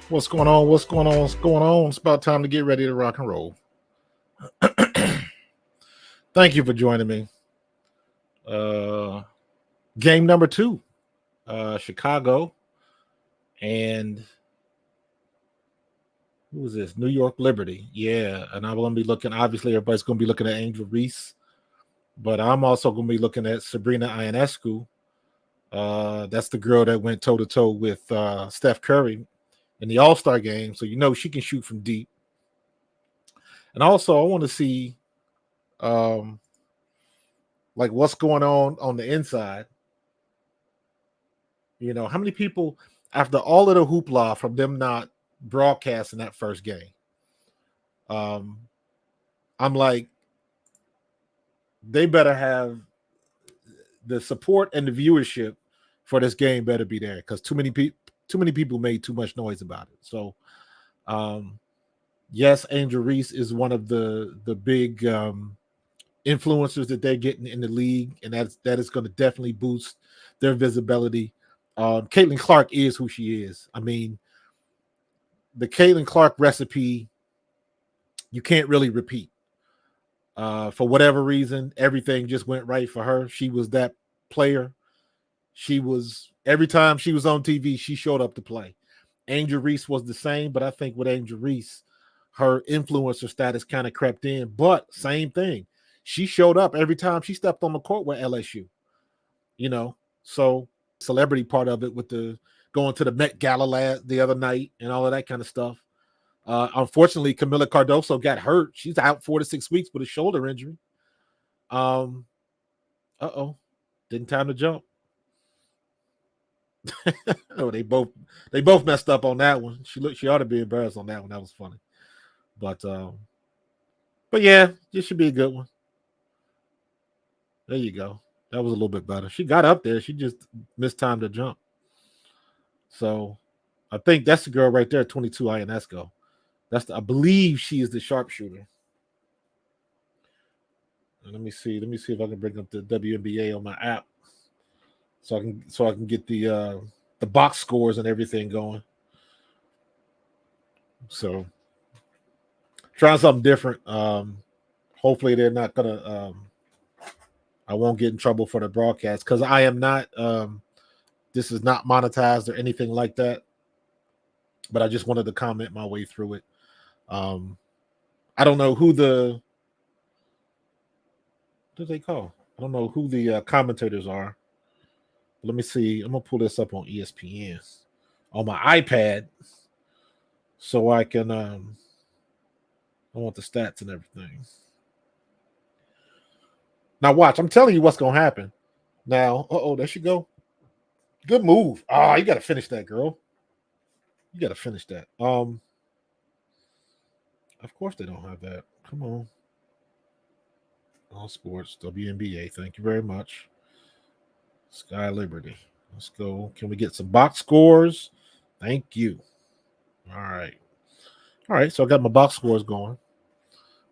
What's going on? What's going on? What's going on? It's about time to get ready to rock and roll. Thank you for joining me. Uh, Game number two, Chicago and who is this? New York Liberty. Yeah, and I'm going to be looking. Obviously, everybody's going to be looking at Angel Reese, but I'm also going to be looking at Sabrina Ionescu. That's the girl that went toe to toe with Steph Curry in the All Star game, so you know she can shoot from deep. And also, I want to see um, like what's going on the inside. You know, how many people after all of the hoopla from them not broadcasting that first game? Um, I'm like, they better have the support and the viewership for this game better be there because too many people made too much noise about it. So, um, yes, Angel Reese is one of the big influencers that they're getting in the league, and that is going to definitely boost their visibility. Caitlin Clark is who she is. I mean, the Caitlin Clark recipe you can't really repeat. For whatever reason, everything just went right for her. She was that player. She was every time she was on TV, she showed up to play. Angel Reese was the same, but I think with Angel Reese, her influencer status kind of crept in. But same thing, she showed up every time she stepped on the court with LSU. You know, so celebrity part of it with the going to the Met Gala the other night and all of that kind of stuff. Unfortunately, Camila Cardoso got hurt. She's out 4 to 6 weeks with a shoulder injury. Um, didn't time to jump. Oh, they both messed up on that one. She ought to be embarrassed on that one. That was funny. But yeah, this should be a good one. There you go. That was a little bit better. She got up there. She just missed time to jump. So I think that's the girl right there, 22 Ionesco. I believe she is the sharpshooter. Let me see. Let me see if I can bring up the WNBA on my app, so I can get the box scores and everything going. So trying something different. Hopefully they're not gonna. I won't get in trouble for the broadcast because I am not. This is not monetized or anything like that. But I just wanted to comment my way through it. I don't know who what do they call? I don't know who the commentators are. Let me see. I'm gonna pull this up on ESPN on my iPad so I can. I want the stats and everything. Now watch. I'm telling you what's gonna happen. Now, there she go. Good move. You got to finish that, girl. You got to finish that. Of course they don't have that. Come on. All sports, WNBA. Thank you very much. Sky Liberty. Let's go. Can we get some box scores? Thank you. All right. All right. So I got my box scores going.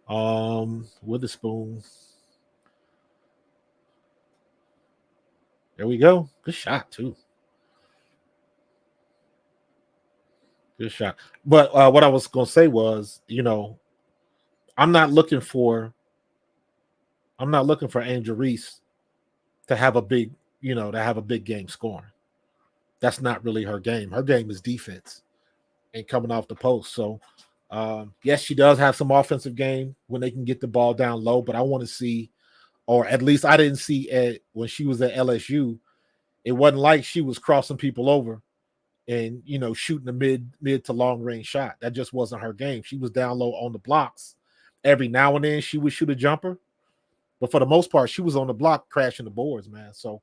With the spoon. There we go. Good shot too. Good shot. But what I was gonna say was, I'm not looking for Angel Reese to have a big, game scoring. That's not really her game. Her game is defense and coming off the post. So yes, she does have some offensive game when they can get the ball down low, but I want to see, or at least I didn't see when she was at LSU, it wasn't like she was crossing people over and shooting a mid to long range shot. That just wasn't her game. She was down low on the blocks. Every now and then she would shoot a jumper, but for the most part, she was on the block crashing the boards, man. So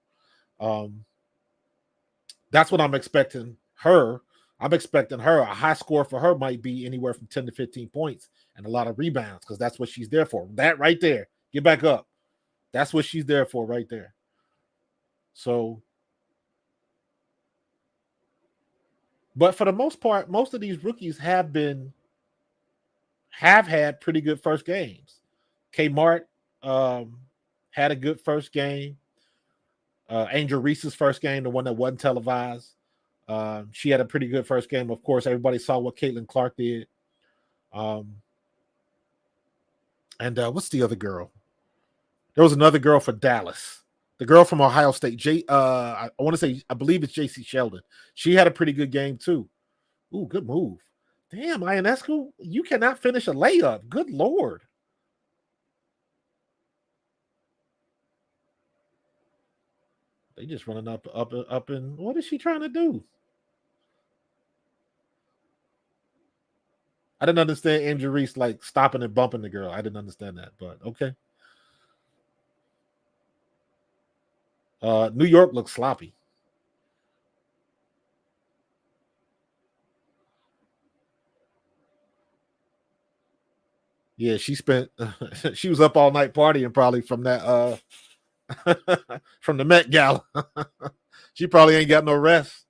that's what I'm expecting her. I'm expecting her. A high score for her might be anywhere from 10 to 15 points and a lot of rebounds because that's what she's there for. That right there. Get back up. That's what she's there for right there. So, but for the most part, most of these rookies have had pretty good first games. Kmart had a good first game. Angel Reese's first game, the one that wasn't televised. She had a pretty good first game. Of course, everybody saw what Caitlin Clark did. And what's the other girl? There was another girl for Dallas. The girl from Ohio State, I want to say, I believe it's J.C. Sheldon. She had a pretty good game too. Ooh, good move. Damn, Ionescu, you cannot finish a layup. Good Lord. They just running up, and what is she trying to do? I didn't understand Angel Reese like stopping and bumping the girl. I didn't understand that, but okay. New York looks sloppy. Yeah, she spent she was up all night partying probably from that from the Met Gala. She probably ain't got no rest.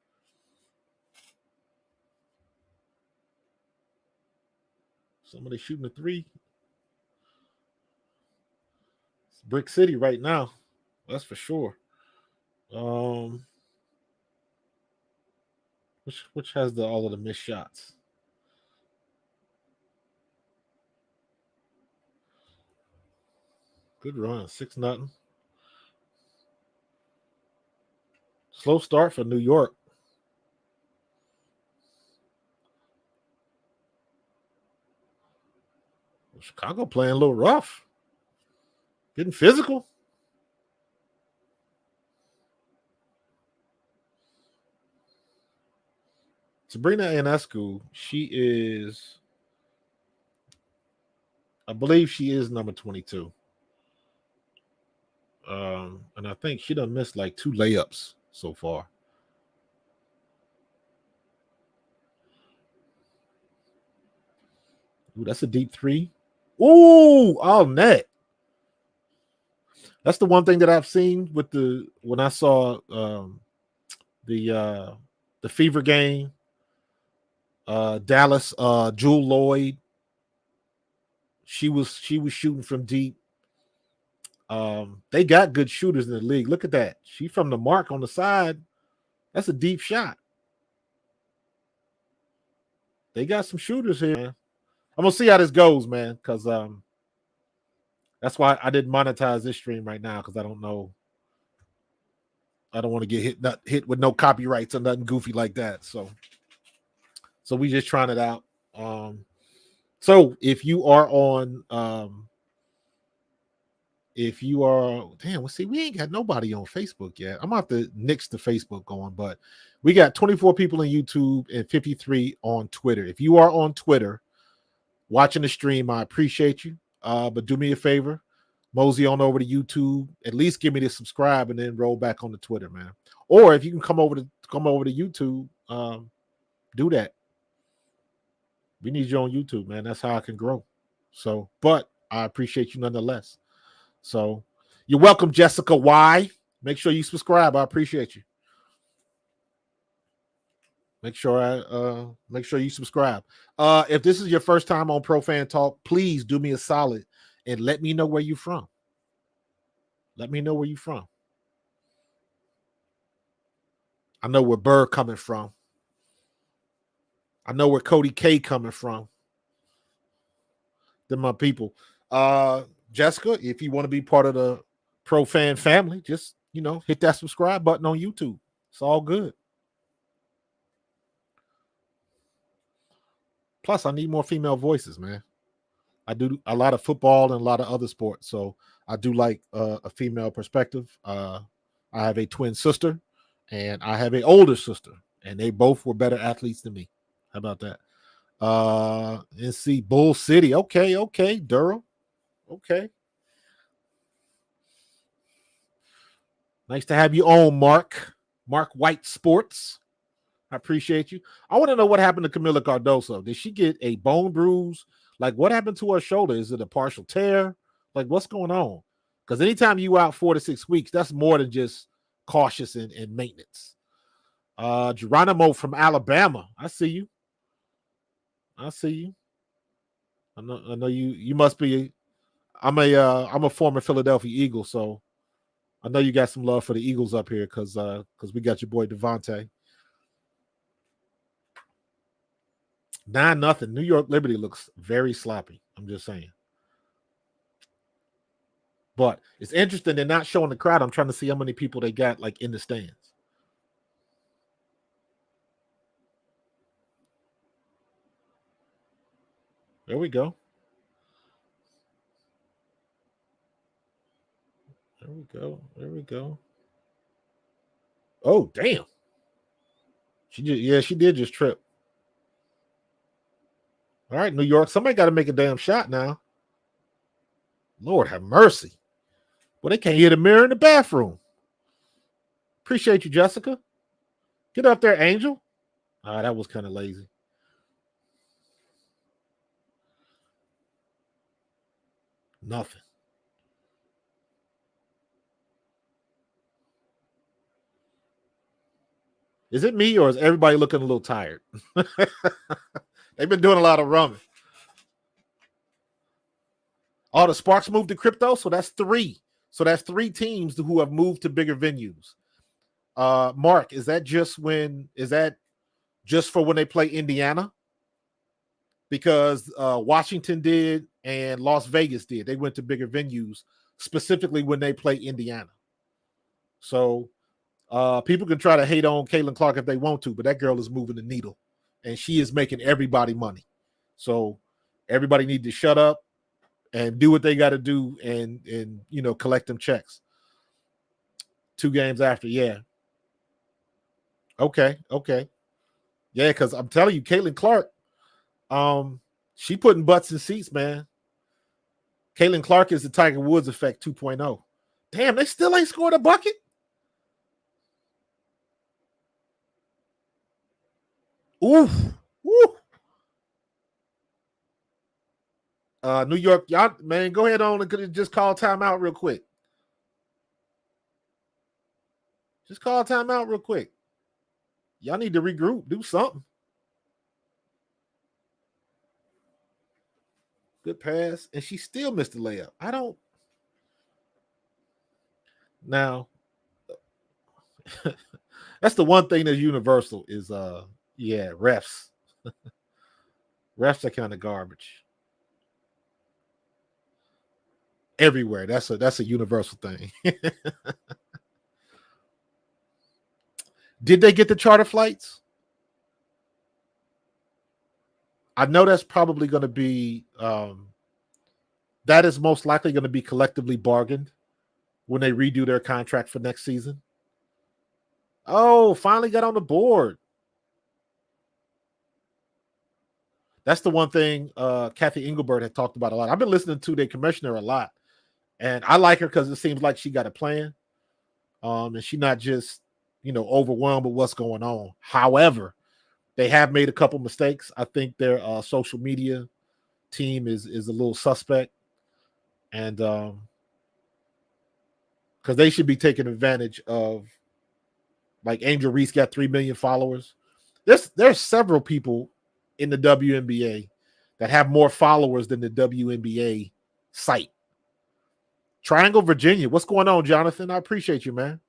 Somebody shooting a three. It's Brick City right now. That's for sure. Um which has the all of the missed shots. Good run. 6-0. Slow start for New York. Chicago playing a little rough. Getting physical. Sabrina Ionescu, she is, I believe she is number 22. And I think she done missed like 2 layups so far. Ooh, that's a deep three. Ooh, all net. That's the one thing that I've seen with when I saw the Fever game, Dallas, Jewel Lloyd. She was shooting from deep. They got good shooters in the league. Look at that. She from the mark on the side. That's a deep shot. They got some shooters here, man. I'm gonna see how this goes, man, because that's why I didn't monetize this stream right now because I don't know. I don't want to get hit with no copyrights or nothing goofy like that. So we just trying it out. So if you are on if you are damn, let's see, we ain't got nobody on Facebook yet. I'm gonna have to nix the Facebook going, but we got 24 people on YouTube and 53 on Twitter. If you are on Twitter watching the stream, I appreciate you. But do me a favor, mosey on over to YouTube. At least give me the subscribe and then roll back on the Twitter, man. Or if you can come over to YouTube, do that. We need you on YouTube, man. That's how I can grow. So, but I appreciate you nonetheless. So, you're welcome, Jessica Y. Make sure you subscribe. I appreciate you. Make sure you subscribe. If this is your first time on Pro Fan Talk, please do me a solid and let me know where you're from. Let me know where you're from. I know where Burr coming from. I know where Cody K coming from. They're my people. Jessica, if you want to be part of the Pro Fan family, just hit that subscribe button on YouTube. It's all good. Plus, I need more female voices, man. I do a lot of football and a lot of other sports, so I do like a female perspective. I have a twin sister, and I have an older sister, and they both were better athletes than me. How about that? Let's see, Bull City. Okay, Durham. Okay. Nice to have you on, Mark. Mark White Sports. I appreciate you. I want to know what happened to Camila Cardoso. Did she get a bone bruise? Like, what happened to her shoulder? Is it a partial tear? Like, what's going on? Because anytime you out 4 to 6 weeks, that's more than just cautious and maintenance. Geronimo from Alabama. I see you. I see you. I know you. You must be. I'm a former Philadelphia Eagle, so I know you got some love for the Eagles up here because we got your boy Devontae. 9-0. New York Liberty looks very sloppy. I'm just saying. But it's interesting they're not showing the crowd. I'm trying to see how many people they got like in the stands. There we go. There we go. There we go. Oh, damn. She did just trip. All right, New York. Somebody got to make a damn shot now. Lord have mercy. Well, they can't hit a mirror in the bathroom. Appreciate you, Jessica. Get up there, Angel. That was kind of lazy. Nothing. Is it me or is everybody looking a little tired? They've been doing a lot of rumming. Oh, the Sparks moved to crypto, so that's 3. So that's 3 teams who have moved to bigger venues. Mark, is that just for when they play Indiana? Because Washington did and Las Vegas did. They went to bigger venues specifically when they play Indiana. So people can try to hate on Caitlin Clark if they want to, but that girl is moving the needle, and she is making everybody money. So everybody need to shut up and do what they got to do, and collect them checks. 2 games after, yeah. Okay, yeah, because I'm telling you, Caitlin Clark, she putting butts in seats, man. Caitlin Clark is the Tiger Woods effect 2.0. Damn, they still ain't scored a bucket. Oof. Woo. New York, y'all, man, go ahead on and just call timeout real quick. Just call timeout real quick. Y'all need to regroup, do something. Good pass, and she still missed the layup. I don't. Now, that's the one thing that's universal is refs. Refs are kind of garbage. Everywhere. That's a universal thing. Did they get the charter flights? I know that's probably going to be that is most likely going to be collectively bargained when they redo their contract for next season. Oh, finally got on the board. That's the one thing Kathy Engelbert had talked about a lot. I've been listening to the commissioner a lot, and I like her because it seems like she got a plan, and she's not just overwhelmed with what's going on. However, they have made a couple mistakes. I think their social media team is a little suspect, and because they should be taking advantage of, like Angel Reese got 3 million followers. There's several people in the WNBA that have more followers than the WNBA site. Triangle, Virginia. What's going on, Jonathan? I appreciate you, man.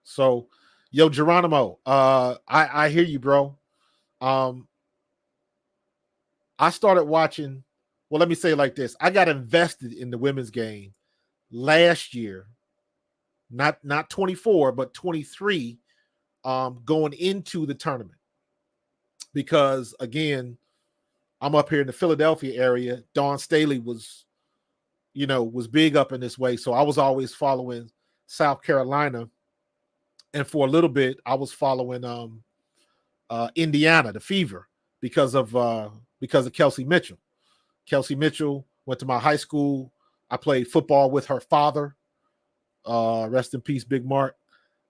So, yo, Geronimo, I hear you, bro. I started watching. Well, let me say it like this: I got invested in the women's game last year, not 24, but 23, going into the tournament. Because again, I'm up here in the Philadelphia area. Dawn Staley was big up in this way. So I was always following South Carolina. And for a little bit, I was following Indiana, the Fever, because of Kelsey Mitchell. Kelsey Mitchell went to my high school. I played football with her father. Rest in peace, Big Mark.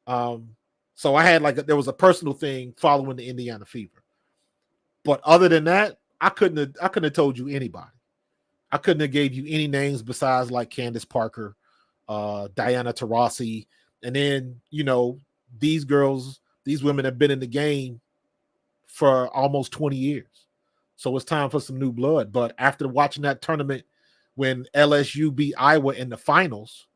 So I had there was a personal thing following the Indiana Fever. But other than that, I couldn't have told you anybody. I couldn't have gave you any names besides like Candace Parker, Diana Taurasi, and then these women have been in the game for almost 20 years. So it's time for some new blood. But after watching that tournament when LSU beat Iowa in the finals,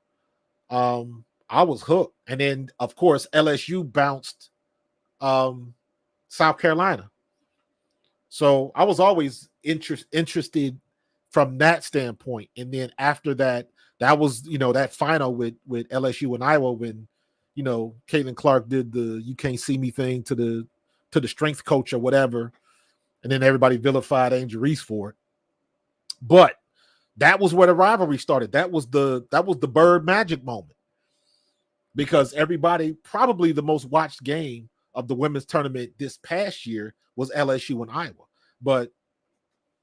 I was hooked. And then of course LSU bounced South Carolina. So I was always interested from that standpoint. And then after that, that was, that final with LSU and Iowa when, Caitlin Clark did the "you can't see me" thing to the strength coach or whatever. And then everybody vilified Angel Reese for it. But that was where the rivalry started. That was the Bird Magic moment. Because everybody, probably the most watched game of the women's tournament this past year was LSU and Iowa. But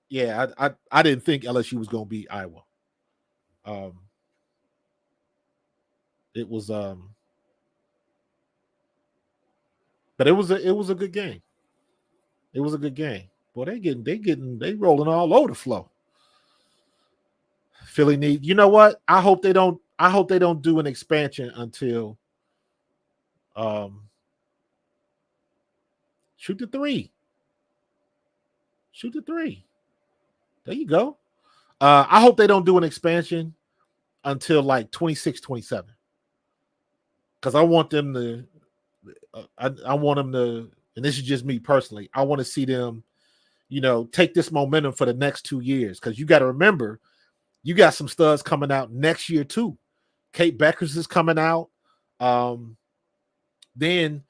yeah, I didn't think LSU was going to beat Iowa. It was but it was a good game. It was a good game. Boy, they rolling all over the floor. Philly need, you know what? I hope they don't do an expansion until shoot the three. Shoot the three. There you go. I hope they don't do an expansion until like 26, 27. Because I want them to, I want them to, and this is just me personally, I want to see them, take this momentum for the next 2 years. Because you got to remember, you got some studs coming out next year too. Kate Beckers is coming out. Then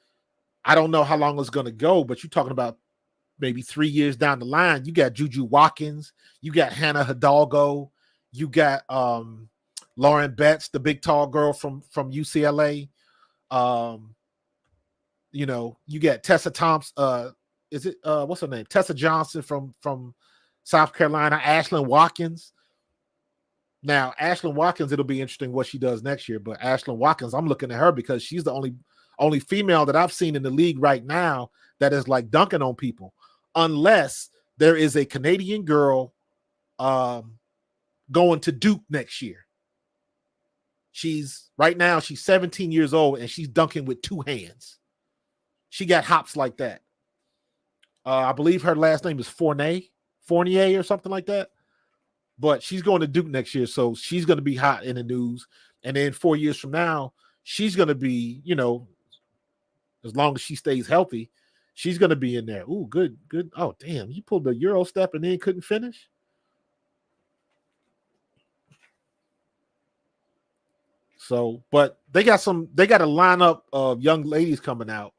I don't know how long it's going to go, but you're talking about maybe 3 years down the line. You got Juju Watkins, you got Hannah Hidalgo, you got Lauren Betts, the big tall girl from UCLA. You got Tessa Thompson. Is it what's her name? Tessa Johnson from South Carolina. Ashlyn Watkins. Now, Ashlyn Watkins, it'll be interesting what she does next year. But Ashlyn Watkins, I'm looking at her because she's the only female that I've seen in the league right now that is like dunking on people, unless there is a Canadian girl going to Duke next year. She's 17 years old and she's dunking with 2 hands. She got hops like that. I believe her last name is Fournier or something like that. But she's going to Duke next year, so she's going to be hot in the news. And then 4 years from now, she's going to be, as long as she stays healthy, she's going to be in there. Ooh, good. Oh, damn, you pulled the Euro step and then couldn't finish? So, but they got a lineup of young ladies coming out.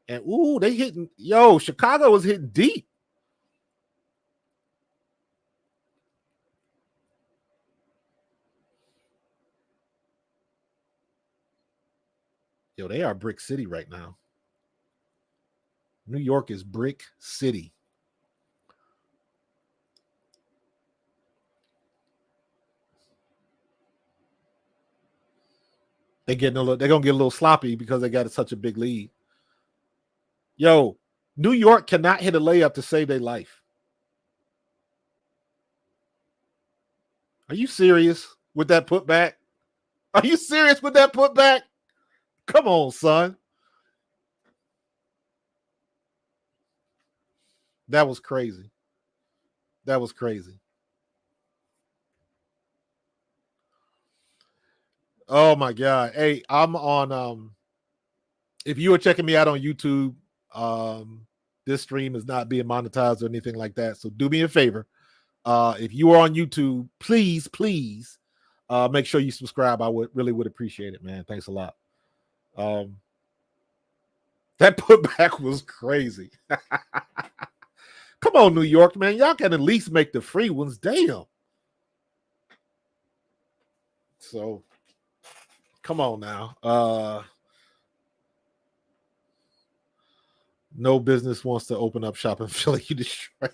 And, ooh, they hitting. Yo, Chicago was hitting deep. Yo, they are Brick City right now. New York is Brick City. They're gonna get a little sloppy because they got such a big lead. Yo, New York cannot hit a layup to save their life. Are you serious with that putback? Are you serious with that putback? Come on, son. That was crazy. That was crazy. Oh my God. Hey, I'm on if you are checking me out on YouTube, this stream is not being monetized or anything like that. So do me a favor. If you are on YouTube, please make sure you subscribe. I would appreciate it, man. Thanks a lot. That putback was crazy. Come on, New York, man. Y'all can at least make the free ones. Damn. So, come on now. No business wants to open up shop in Philly. You destroy.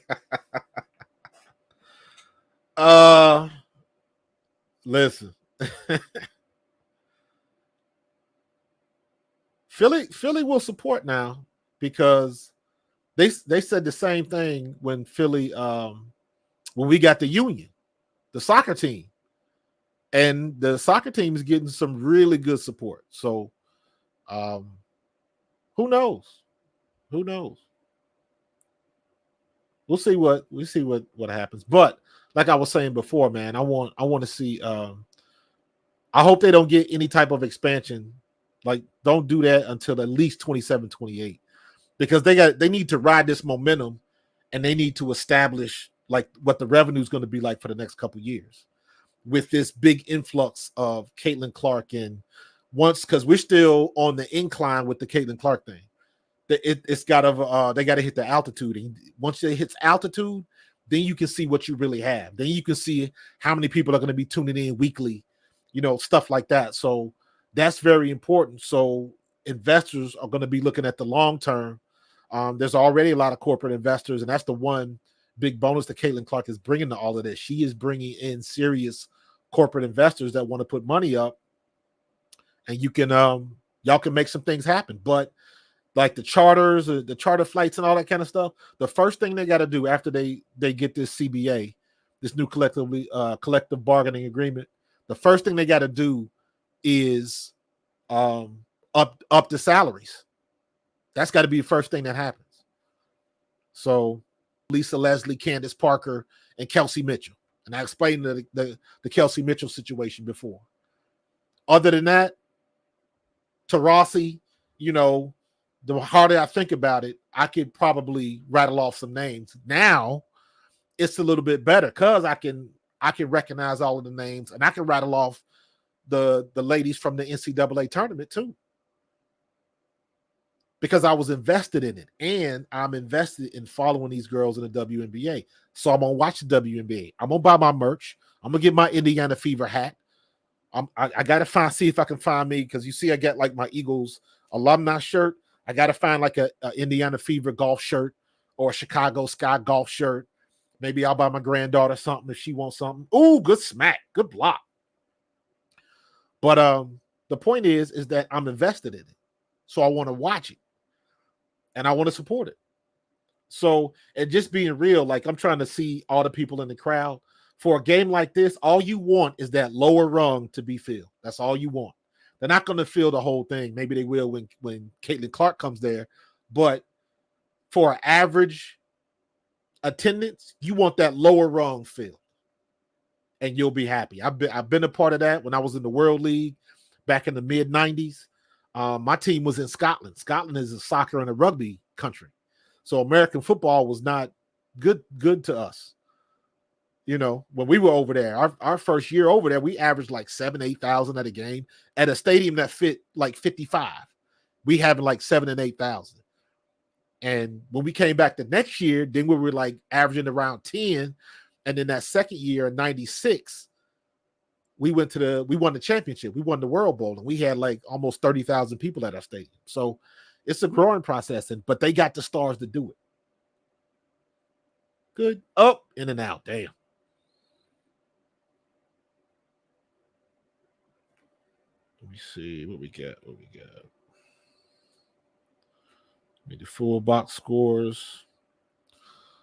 Listen. Philly will support now because they said the same thing when Philly when we got the Union, the soccer team. And the soccer team is getting some really good support. So who knows? Who knows? We'll see what happens. But like I was saying before, man, I want to see I hope they don't get any type of expansion. Like, don't do that until at least 27, 28. because they need to ride this momentum, and they need to establish like what the revenue is going to be like for the next couple of years with this big influx of Caitlin Clark. And once, because we're still on the incline with the Caitlin Clark thing, it's got to they got to hit the altitude, and once it hits altitude, then you can see what you really have. Then you can see how many people are going to be tuning in weekly, stuff like that. So that's very important. So investors are going to be looking at the long term. There's already a lot of corporate investors, and that's the one big bonus that Caitlin Clark is bringing to all of this. She is bringing in serious corporate investors that want to put money up, and you can y'all can make some things happen. But like the charters, the charter flights, and all that kind of stuff, the first thing they got to do after they get this CBA, this new collective bargaining agreement, the first thing they got to do is up the salaries. That's got to be the first thing that happens. So Lisa Leslie, Candace Parker, and Kelsey Mitchell. And I explained the Kelsey Mitchell situation before. Other than that, Taurasi, the harder I think about it, I could probably rattle off some names. Now it's a little bit better because I can recognize all of the names, and I can rattle off the ladies from the NCAA tournament too, because I was invested in it, and I'm invested in following these girls in the WNBA. So I'm gonna watch the WNBA. I'm gonna buy my merch. I'm gonna get my Indiana Fever hat. I gotta see if I can find me, because you see I get like my Eagles alumni shirt. I gotta find like a Indiana Fever golf shirt or a Chicago Sky golf shirt. Maybe I'll buy my granddaughter something if she wants something. Ooh, good smack, good block. But the point is that I'm invested in it, so I want to watch it and I want to support it. So, and just being real, like I'm trying to see all the people in the crowd. For a game like this, all you want is that lower rung to be filled. That's all you want. They're not going to fill the whole thing. Maybe they will when Caitlin Clark comes there. But for an average attendance, you want that lower rung filled, and you'll be happy. I've been a part of that when I was in the World League back in the mid '90s. My team was in Scotland. Scotland is a soccer and a rugby country, so American football was not good to us. When we were over there, our first year over there, we averaged like 7,000-8,000 at a game at a stadium that fit like 55. We having like 7,000 and 8,000. And when we came back the next year, then we were like averaging around 10. And then that second year in '96, we won the championship. We won the World Bowl, and we had like almost 30,000 people at our stadium. So it's a growing process, but they got the stars to do it. Good. Up, in and out. Damn. Let me see what we got. The full box scores.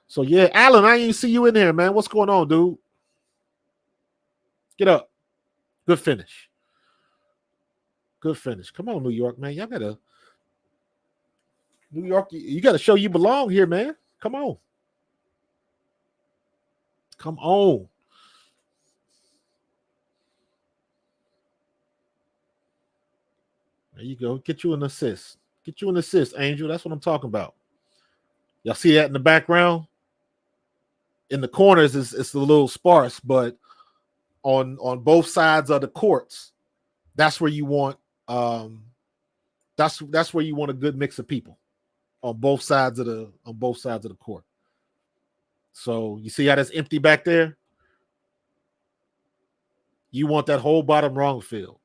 So yeah, Alan, I didn't see you in there, man. What's going on, dude? Get up. Good finish. Come on, New York, man. Y'all gotta New York. You gotta show you belong here, man. Come on. There you go. Get you an assist. Angel. That's what I'm talking about. Y'all see that in the background? In the corners, it's a little sparse, but on both sides of the courts, that's where you want that's where you want a good mix of people on both sides of the court. So you see how that's empty back there? You want that whole bottom rung filled.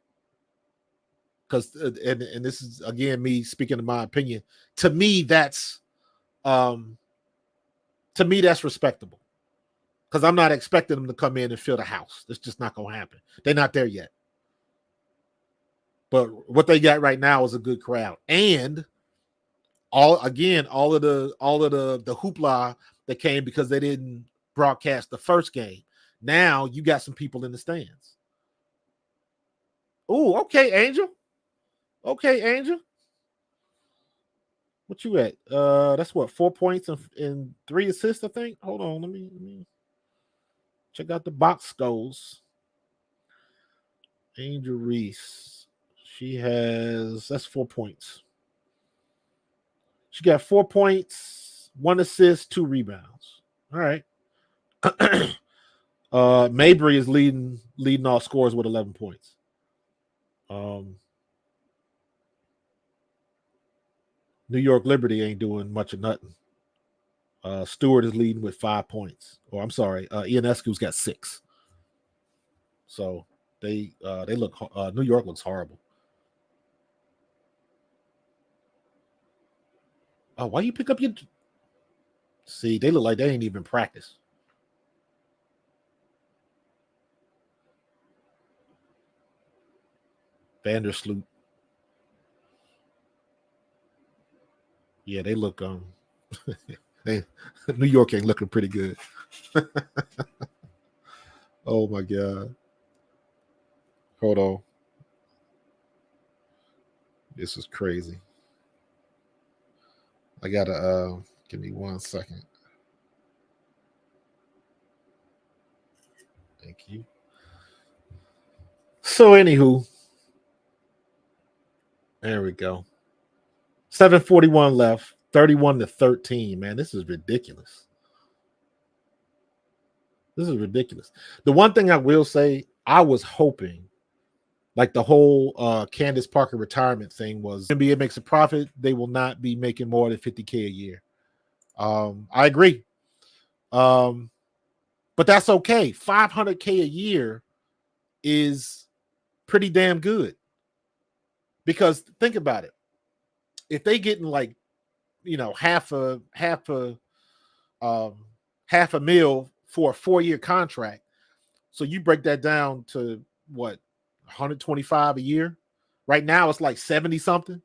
Because and this is again me speaking in my opinion. To me, that's respectable. Because I'm not expecting them to come in and fill the house. It's just not gonna happen. They're not there yet. But what they got right now is a good crowd. And all of the hoopla that came because they didn't broadcast the first game. Now you got some people in the stands. Oh, okay, Angel. What you at? That's what, 4 points and 3 assists, I think. Hold on, let me check out the box scores. Angel Reese. That's 4 points. She got 4 points, 1 assist, 2 rebounds. All right. Mabry is leading all scores with 11 points. New York Liberty ain't doing much of nothing. Stewart is leading with 5 points. Or I'm sorry, Ionescu's got 6. So they look. New York looks horrible. Oh, why you pick up your? See, they look like they ain't even practice. Vandersloot. Yeah, they look. New York ain't looking pretty good. Oh my god. Hold on. This is crazy. I gotta give me 1 second. Thank you. So anywho, there we go. 7:41 left. 31-13. Man, this is ridiculous. This is ridiculous. The one thing I will say, I was hoping, like the whole Candace Parker retirement thing was, NBA makes a profit, they will not be making more than $50K a year. I agree. But that's okay. $500K a year is pretty damn good. Because think about it. If they getting like, half a mil for a 4-year contract, so you break that down to what, 125 a year. Right now it's like 70 something.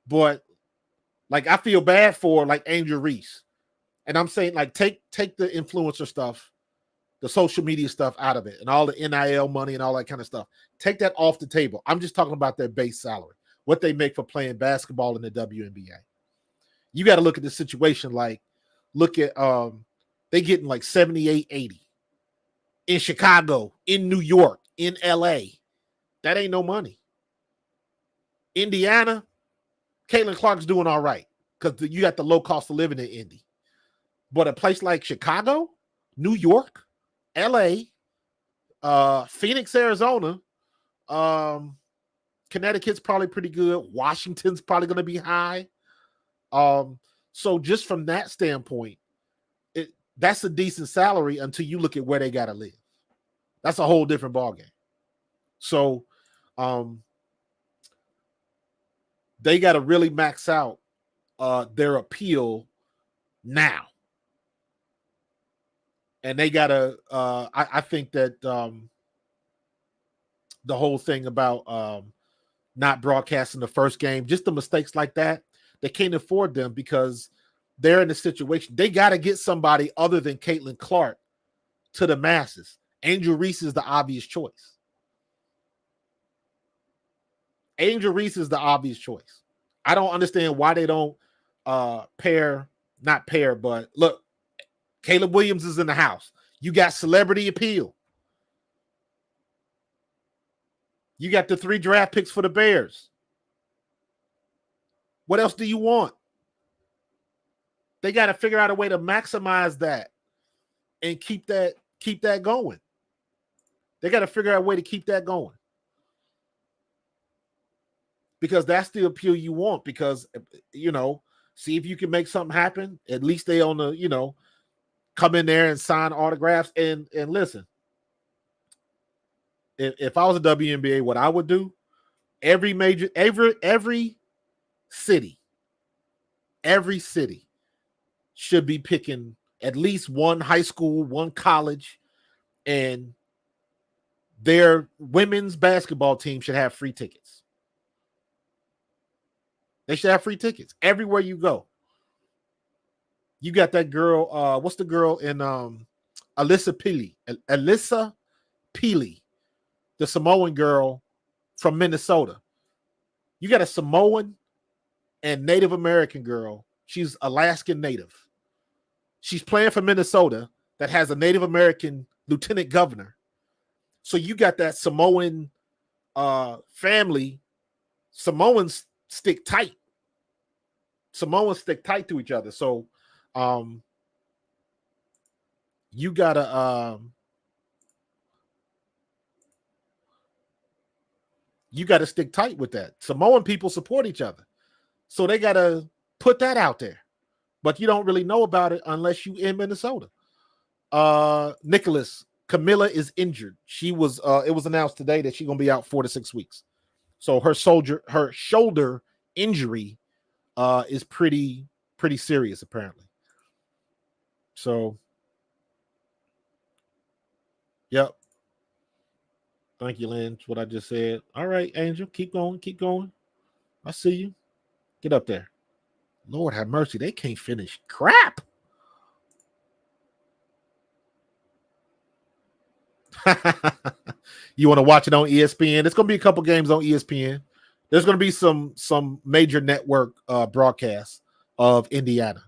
But like, I feel bad for like Angel Reese. And I'm saying, like, take the influencer stuff, the social media stuff out of it, and all the NIL money and all that kind of stuff. Take that off the table. I'm just talking about their base salary, what they make for playing basketball in the WNBA. You got to look at the situation. Like, look at they getting like 78, 80 in Chicago, in New York, in LA. That ain't no money. Indiana, Caitlin Clark's doing all right because you got the low cost of living in Indy. But a place like Chicago, New York, LA, Phoenix, Arizona, Connecticut's probably pretty good. Washington's probably going to be high. So just from that standpoint, that's a decent salary until you look at where they got to live. That's a whole different ballgame. So they got to really max out their appeal now. And they got to, I think that the whole thing about not broadcasting the first game, just the mistakes like that, they can't afford them because they're in a situation. They got to get somebody other than Caitlin Clark to the masses. Angel Reese is the obvious choice. Angel Reese is the obvious choice. I don't understand why they don't not pair, but look, Caleb Williams is in the house. You got celebrity appeal. You got the 3 draft picks for the Bears. What else do you want? They got to figure out a way to maximize that and keep that going. They got to figure out a way to keep that going. Because that's the appeal you want. Because, see if you can make something happen. At least they on the, come in there and sign autographs. And listen, if I was a WNBA, what I would do, every city should be picking at least one high school, one college, and their women's basketball team should have free tickets. They should have free tickets everywhere you go. You got that girl, what's the girl in Alyssa Peely, the Samoan girl from Minnesota. You got a Samoan and Native American girl. She's Alaskan Native. She's playing for Minnesota that has a Native American lieutenant governor. So you got that Samoan family. Samoans stick tight. Samoans stick tight to each other. So you gotta stick tight with that. Samoan people support each other. So they gotta put that out there. But you don't really know about it unless you in Minnesota. Nicholas, Camilla is injured. She was it was announced today that she's gonna be out 4 to 6 weeks. So her shoulder injury is pretty serious, apparently. So yep. Thank you, Lynn. What I just said. All right, Angel, keep going, keep going. I see you. Get up there. Lord have mercy. They can't finish crap. You want to watch it on ESPN? There's going to be a couple games on ESPN. There's going to be some major network broadcasts of Indiana.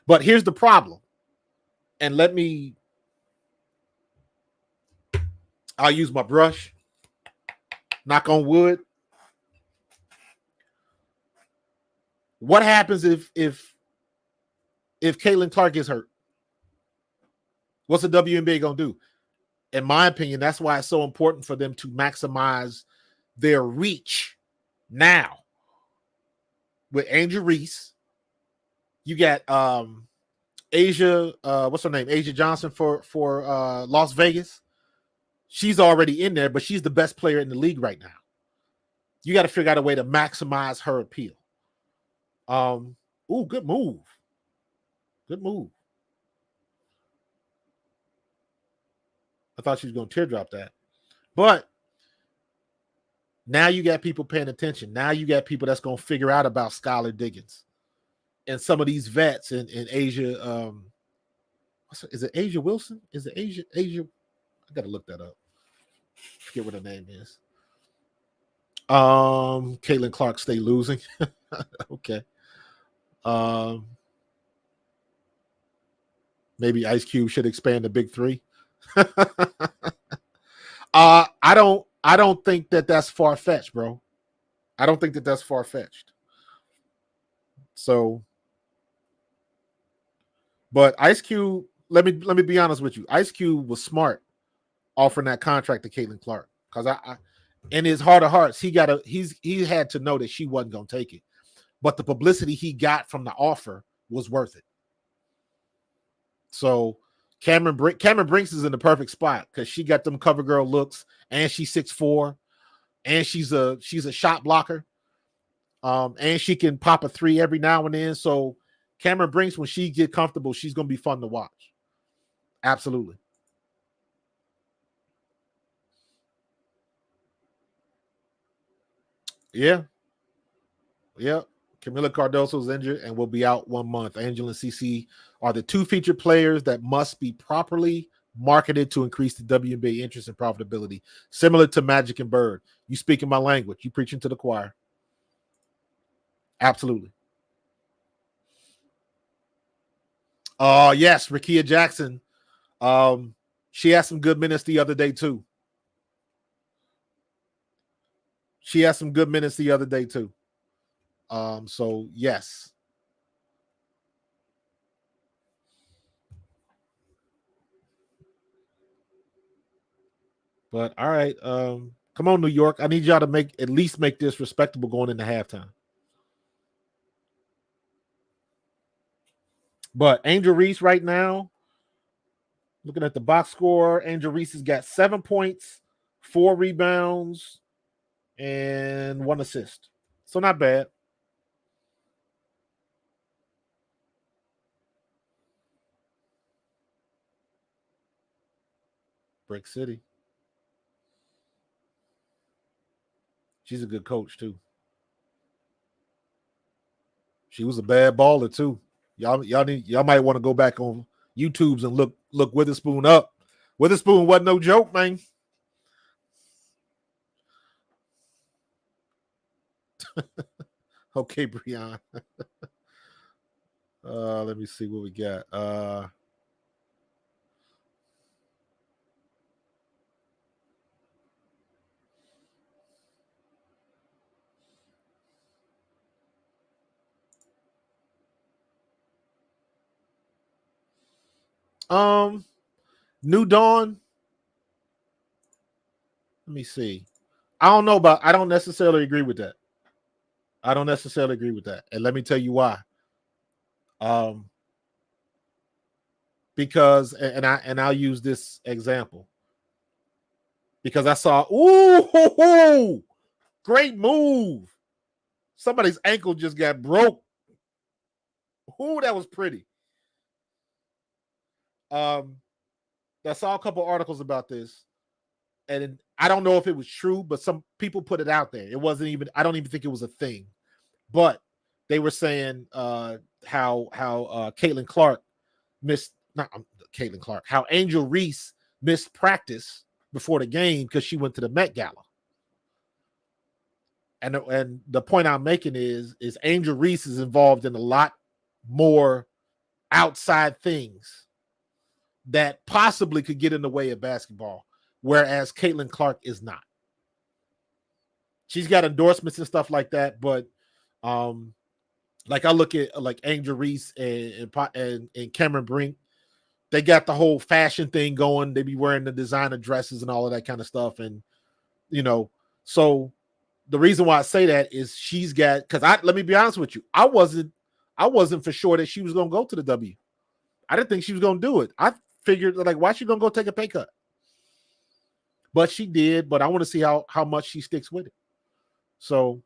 But here's the problem. And I'll use my brush. Knock on wood. What happens if Caitlin Clark gets hurt? What's the WNBA going to do? In my opinion, that's why it's so important for them to maximize their reach now. With Angel Reese, you got Asia, what's her name? Asia Johnson for Las Vegas. She's already in there, but she's the best player in the league right now. You got to figure out a way to maximize her appeal. Good move. Good move. I thought she was going to teardrop that. But now you got people paying attention. Now you got people that's going to figure out about Skylar Diggins and some of these vets in Asia. Is it Asia Wilson? Is it Asia? I got to look that up. Forget what her name is. Caitlin Clark stay losing. Okay. Maybe Ice Cube should expand the big three. I don't think that's far-fetched, bro. I don't think that's far-fetched. So, but Ice Cube, let me be honest with you. Ice Cube was smart offering that contract to Caitlin Clark, because I in his heart of hearts, he had to know that she wasn't gonna take it. But the publicity he got from the offer was worth it. So Cameron Brinks is in the perfect spot because she got them cover girl looks, and she's 6'4", and she's a shot blocker, and she can pop a three every now and then. So Cameron Brinks, when she get comfortable, she's gonna be fun to watch. Absolutely. Yeah. Camila Cardoso is injured and will be out 1 month. Angel and CC are the two featured players that must be properly marketed to increase the WNBA interest and profitability, similar to Magic and Bird. You speaking my language. You preaching to the choir. Absolutely. Yes, Rakia Jackson. She had some good minutes the other day too. So yes. But all right, come on, New York. I need y'all to at least make this respectable going into halftime. But Angel Reese right now, looking at the box score, Angel Reese has got 7 points, 4 rebounds, and 1 assist. So not bad. Brick City. She's a good coach too. She was a bad baller too. Y'all might want to go back on YouTube's and look Witherspoon up. Witherspoon wasn't no joke, man. Okay, Breon. Let me see what we got. New Dawn. Let me see. I don't necessarily agree with that. And let me tell you why. Um, because I'll use this example. Because I saw, ooh, great move. Somebody's ankle just got broke. Ooh, that was pretty. I saw a couple articles about this, and I don't know if it was true, but some people put it out there. It wasn't even. I don't even think it was a thing, but they were saying how Caitlin Clark missed not Caitlin Clark, how Angel Reese missed practice before the game because she went to the Met Gala. And the point I'm making is Angel Reese is involved in a lot more outside things that possibly could get in the way of basketball, whereas Caitlin Clark is not. She's got endorsements and stuff like that, but like I look at like Angel Reese and Cameron Brink, they got the whole fashion thing going. They be wearing the designer dresses and all of that kind of stuff, and so the reason why I say that is she's got, because let me be honest with you, I wasn't for sure that she was going to go to the W. I didn't think she was going to do it. I figured like, why is she going to go take a pay cut? But she did. But I want to see how much she sticks with it. So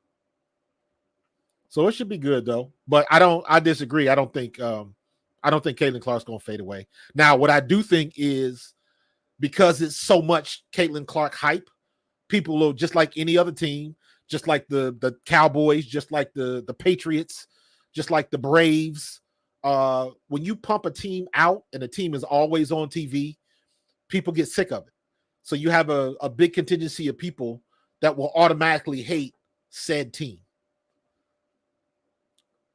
it should be good though. But I disagree. I don't think Caitlin Clark's going to fade away. Now, what I do think is because it's so much Caitlin Clark hype, people will, just like any other team, just like the Cowboys, just like the Patriots, just like the Braves. When you pump a team out and the team is always on TV, people get sick of it. So you have a big contingency of people that will automatically hate said team.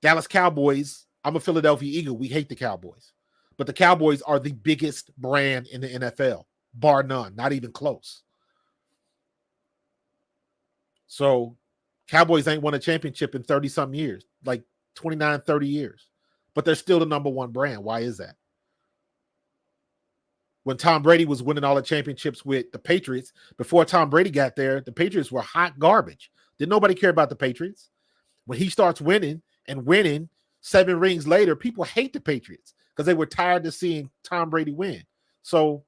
Dallas Cowboys, I'm a Philadelphia Eagle. We hate the Cowboys. But the Cowboys are the biggest brand in the NFL, bar none, not even close. So Cowboys ain't won a championship in 30-something years, like 29, 30 years. But they're still the number one brand. Why is that? When Tom Brady was winning all the championships with the Patriots, before Tom Brady got there, the Patriots were hot garbage. Didn't nobody care about the Patriots? When he starts winning, 7 rings later, people hate the Patriots because they were tired of seeing Tom Brady win. So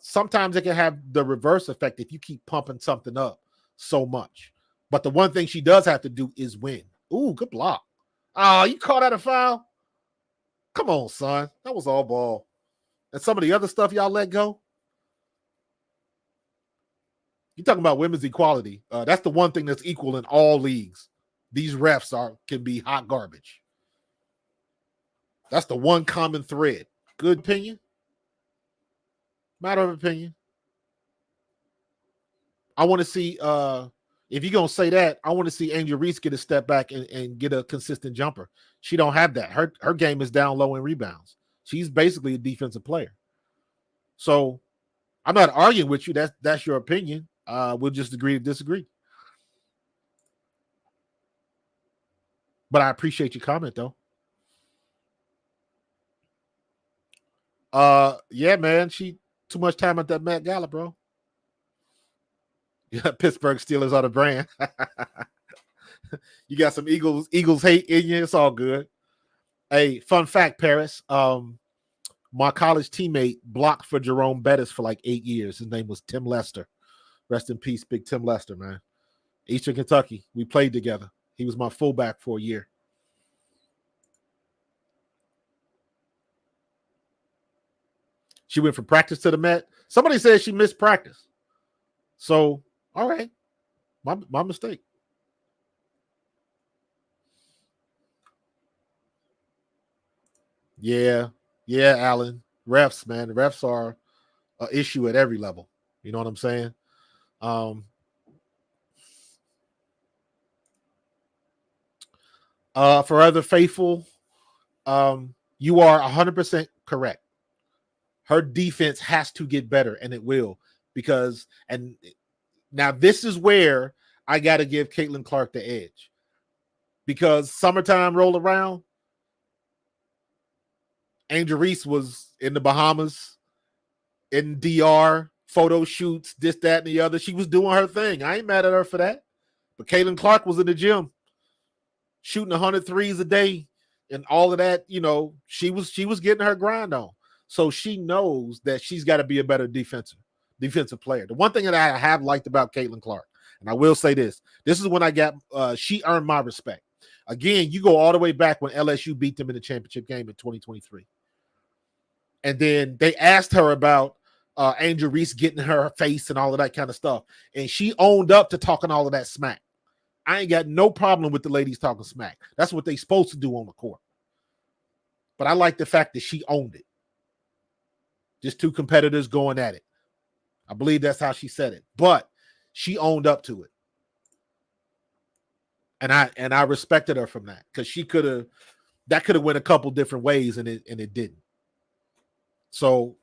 sometimes it can have the reverse effect if you keep pumping something up so much. But the one thing she does have to do is win. Ooh, good block. Oh, you caught out a foul? Come on, son. That was all ball. And some of the other stuff y'all let go. You're talking about women's equality. That's the one thing that's equal in all leagues. These refs can be hot garbage. That's the one common thread. Good opinion? Matter of opinion. I want to see, if you're going to say that, I want to see Angel Reese get a step back and get a consistent jumper. She don't have that. Her game is down low in rebounds. She's basically a defensive player. So I'm not arguing with you. That's your opinion. We'll just agree to disagree. But I appreciate your comment, though. Yeah, man. She too much time at that Met Gala, bro. Yeah, Pittsburgh Steelers are the brand. You got some Eagles hate in you. It's all good. Hey, fun fact, Paris. My college teammate blocked for Jerome Bettis for like 8 years. His name was Tim Lester. Rest in peace, big Tim Lester, man. Eastern Kentucky. We played together. He was my fullback for a year. She went from practice to the Met. Somebody said she missed practice. So, all right. My mistake. Yeah, Alan. Refs, man. The refs are an issue at every level. You know what I'm saying? Forever Faithful, you are 100% correct. Her defense has to get better, and it will, because and now this is where I got to give Caitlin Clark the edge, because summertime roll around, Angel Reese was in the Bahamas, in DR, photo shoots, this, that, and the other. She was doing her thing. I ain't mad at her for that. But Caitlin Clark was in the gym shooting 100 threes a day and all of that. You know, she was getting her grind on. So she knows that she's got to be a better defensive player. The one thing that I have liked about Caitlin Clark, and I will say this is when I got she earned my respect. Again, you go all the way back when LSU beat them in the championship game in 2023. And then they asked her about Angel Reese getting her face and all of that kind of stuff. And she owned up to talking all of that smack. I ain't got no problem with the ladies talking smack. That's what they supposed to do on the court. But I like the fact that she owned it. Just two competitors going at it. I believe that's how she said it. But she owned up to it. And I respected her from that, because that could have went a couple different ways, and it didn't. So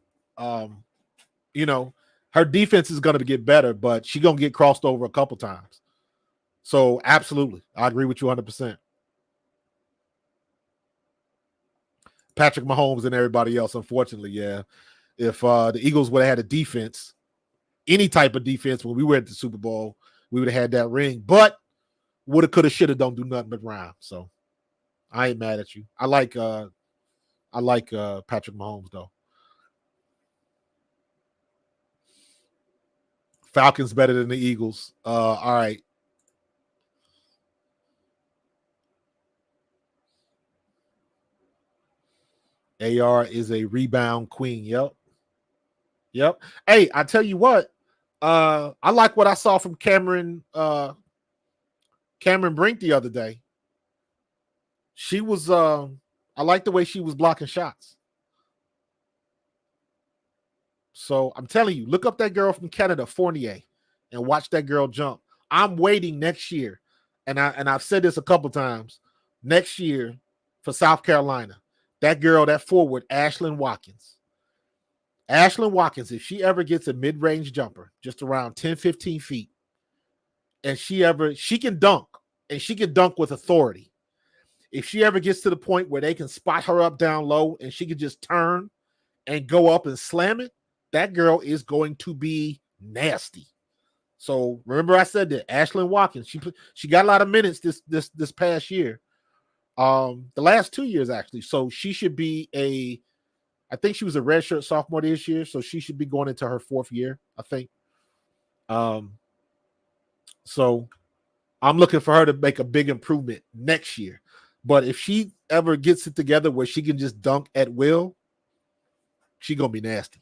you know, her defense is going to get better, but she's going to get crossed over a couple times. So absolutely, I agree with you 100%. Patrick Mahomes and everybody else, unfortunately, yeah. If the Eagles would have had a defense, any type of defense, when we were at the Super Bowl, we would have had that ring. But woulda, coulda, shoulda don't do nothing but rhyme. So I ain't mad at you. I like Patrick Mahomes though. Falcons better than the Eagles. All right. AR is a rebound queen. Yep. Hey, I tell you what. I like what I saw from Cameron Brink the other day. She was I like the way she was blocking shots. So I'm telling you, look up that girl from Canada, Fournier, and watch that girl jump. I'm waiting next year, and I've said this a couple times. Next year for South Carolina, that girl, that forward, Ashlyn Watkins. Ashlyn Watkins, if she ever gets a mid-range jumper, just around 10, 15 feet, and she can dunk, and she can dunk with authority. If she ever gets to the point where they can spot her up down low and she can just turn and go up and slam it, that girl is going to be nasty. So remember I said that Ashlyn Watkins, she got a lot of minutes this past year. The last 2 years actually. So she should be I think she was a redshirt sophomore this year, so she should be going into her 4th year, I think. So I'm looking for her to make a big improvement next year. But if she ever gets it together where she can just dunk at will, she's going to be nasty.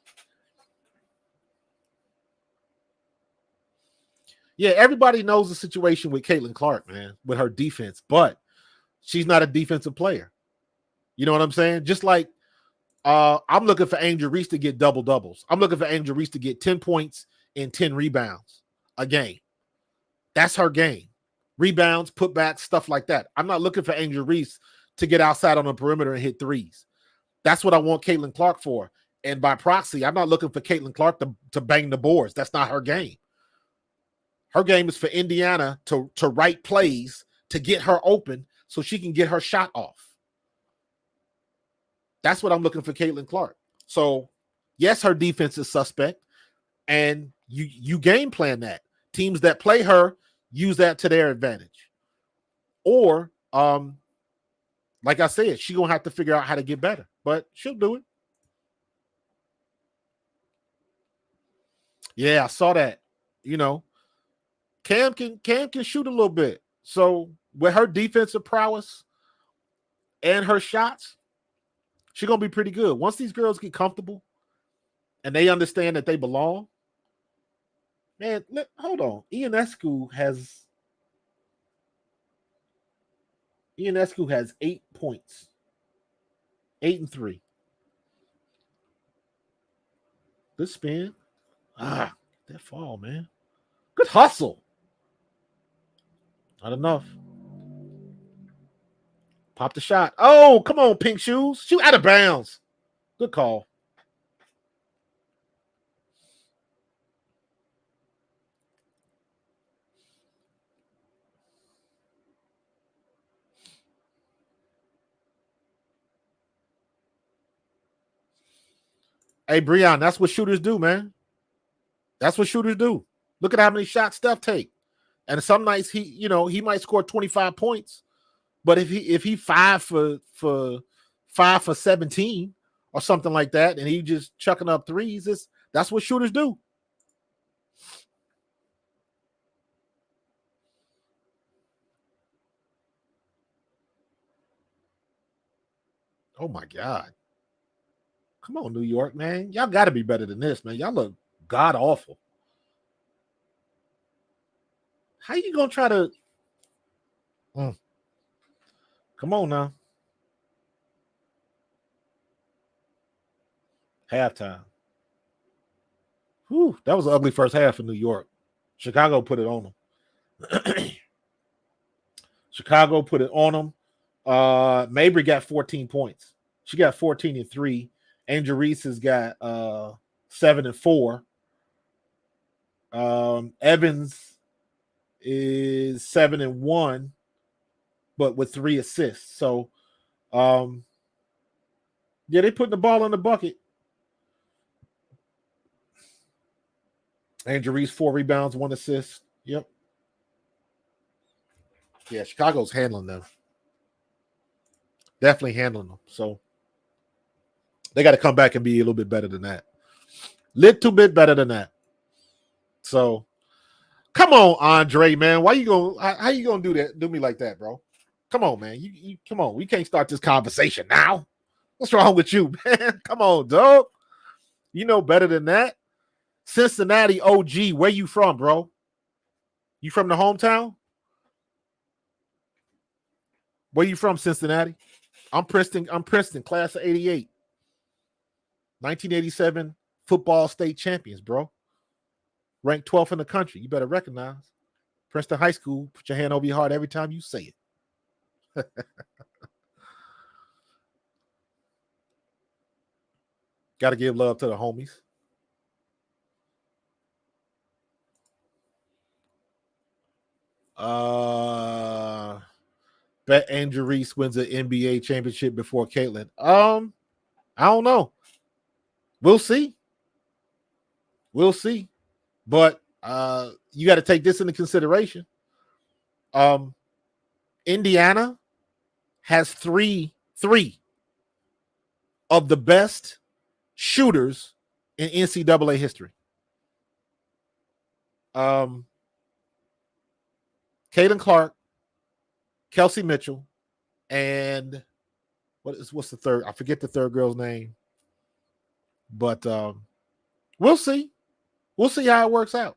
Yeah, everybody knows the situation with Caitlin Clark, man, with her defense, but she's not a defensive player. You know what I'm saying? Just like I'm looking for Angel Reese to get double doubles. I'm looking for Angel Reese to get 10 points and 10 rebounds a game. That's her game. Rebounds, putbacks, stuff like that. I'm not looking for Angel Reese to get outside on the perimeter and hit threes. That's what I want Caitlin Clark for. And by proxy, I'm not looking for Caitlin Clark to bang the boards. That's not her game. Her game is for Indiana to write plays to get her open so she can get her shot off. That's what I'm looking for Caitlin Clark. So, yes, her defense is suspect, and you game plan that. Teams that play her use that to their advantage. Or, like I said, she's going to have to figure out how to get better, but she'll do it. Yeah, I saw that. You know, Cam can shoot a little bit. So with her defensive prowess and her shots, she's going to be pretty good. Once these girls get comfortable and they understand that they belong, man, hold on. Ionescu has 8 points. 8 and 3. Good spin. That fall, man. Good hustle. Not enough. Pop the shot. Oh, come on, pink shoes. Shoot out of bounds. Good call. Hey, Breon, that's what shooters do, man. That's what shooters do. Look at how many shots Steph take. And some nights he might score 25 points, but if he 5 for 17 or something like that, and he just chucking up threes, that's what shooters do. Oh my God. Come on, New York, man. Y'all got to be better than this, man. Y'all look god awful. How you gonna try to? Come on now. Halftime. Whew, that was an ugly first half in New York. Chicago put it on them. Chicago put it on them. Mabry got 14 points. She got 14 and 3. Angel Reese has got 7 and 4. Evans is 7 and 1, but with 3 assists. So, yeah, they put the ball in the bucket. Angel Reese 4 rebounds, 1 assist. Yep. Yeah, Chicago's handling them. Definitely handling them. So they got to come back and be a little bit better than that. Little bit better than that. So come on, Andre, man. Why you gonna how you gonna do that? Do me like that, bro? Come on, man. You come on. We can't start this conversation now. What's wrong with you, man? Come on, dog. You know better than that. Cincinnati OG, where you from, bro? You from the hometown? Where you from, Cincinnati? I'm Princeton, class of 88. 1987 football state champions, bro. Ranked 12th in the country. You better recognize. Princeton High School, put your hand over your heart every time you say it. Got to give love to the homies. Bet Angel Reese wins an NBA championship before Caitlin. I don't know. We'll see. We'll see. But you got to take this into consideration. Indiana has three of the best shooters in NCAA history. Caitlin Clark, Kelsey Mitchell, and what's the third? I forget the third girl's name. But we'll see. We'll see how it works out.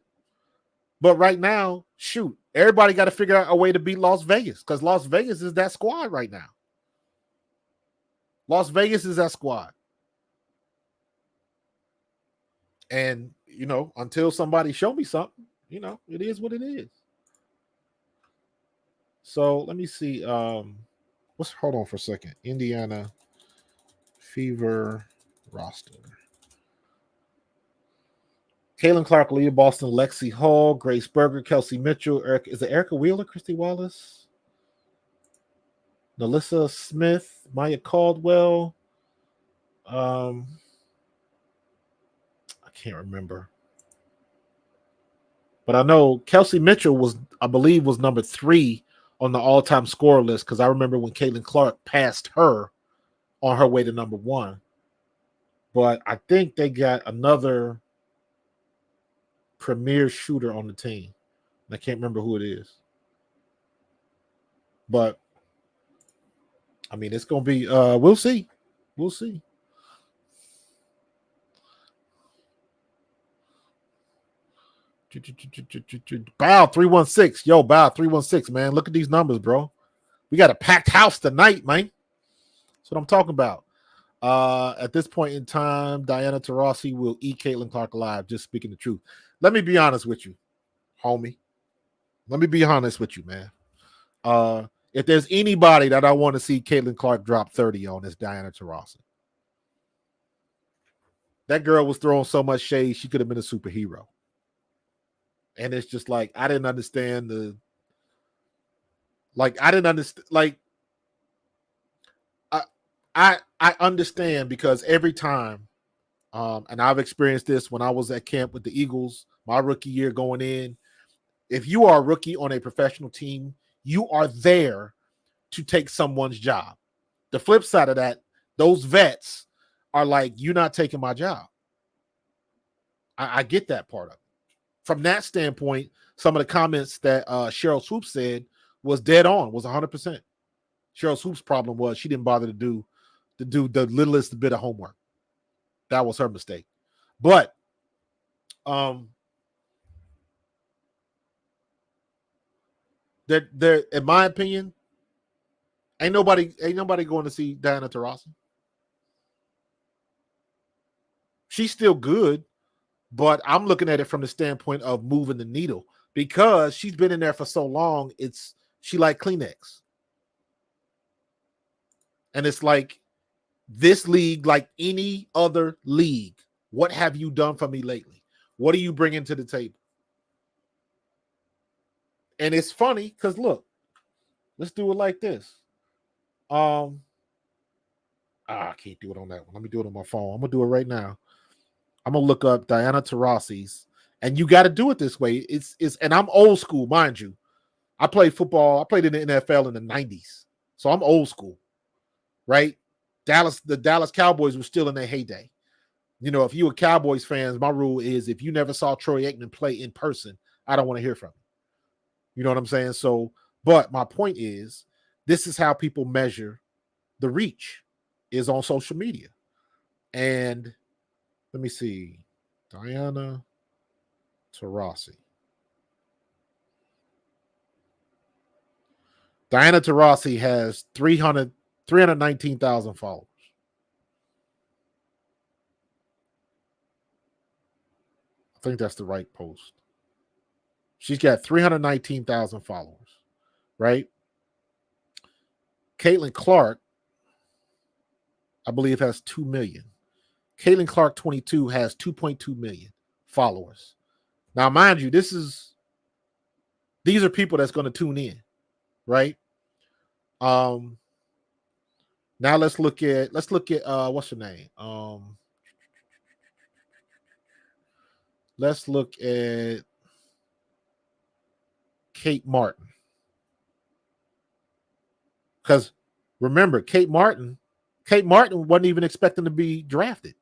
But right now, shoot, everybody got to figure out a way to beat Las Vegas because Las Vegas is that squad right now. Las Vegas is that squad. And, until somebody show me something, it is what it is. So let me see. Hold on for a second. Indiana Fever roster. Caitlin Clark, Leah Boston, Lexi Hall, Grace Berger, Kelsey Mitchell, is it Erica Wheeler, Christy Wallace, Nalissa Smith, Maya Caldwell. I can't remember. But I know Kelsey Mitchell I believe, was number 3 on the all-time score list because I remember when Caitlin Clark passed her on her way to number 1. But I think they got another premier shooter on the team. I can't remember who it is. But, I mean, it's going to be, we'll see. We'll see. Bow 316. Yo, Bow 316, man. Look at these numbers, bro. We got a packed house tonight, man. That's what I'm talking about. At this point in time, Diana Taurasi will eat Caitlin Clark alive, just speaking the truth. Let me be honest with you, homie. Let me be honest with you, man. If there's anybody that I want to see Caitlin Clark drop 30 on, it's Diana Taurasi. That girl was throwing so much shade, she could have been a superhero. And it's just like, I didn't understand I understand because every time And I've experienced this when I was at camp with the Eagles, my rookie year going in. If you are a rookie on a professional team, you are there to take someone's job. The flip side of that, those vets are like, you're not taking my job. I get that part of it. From that standpoint, some of the comments that Cheryl Swoops said was dead on, was 100%. Cheryl Swoops' problem was she didn't bother to do the littlest bit of homework. That was her mistake. But there, in my opinion, ain't nobody going to see Diana Taurasi. She's still good, but I'm looking at it from the standpoint of moving the needle because she's been in there for so long. She like Kleenex. And it's like this league, like any other league, what have you done for me lately? What are you bringing to the table? And it's funny because look, let's do it like this. I can't do it on that one. Let me do it on my phone. I'm gonna do it right now. I'm gonna look up Diana Taurasi's, and you got to do it this way. It's and I'm old school, mind you. I played football. I played in the NFL in the 90s, so I'm old school, right? The Dallas Cowboys were still in their heyday. You know, if you were Cowboys fans, my rule is if you never saw Troy Aikman play in person, I don't want to hear from you. You know what I'm saying? So, but my point is, this is how people measure the reach is on social media. And let me see, Diana Taurasi. Diana Taurasi has 319,000 followers. I think that's the right post. She's got 319,000 followers, right? Caitlin Clark, I believe, has 2 million. Caitlin Clark 22 has 2.2 million followers. Now, mind you, these are people that's going to tune in, right? Now let's look at what's her name? Let's look at Kate Martin. Because remember, Kate Martin wasn't even expecting to be drafted.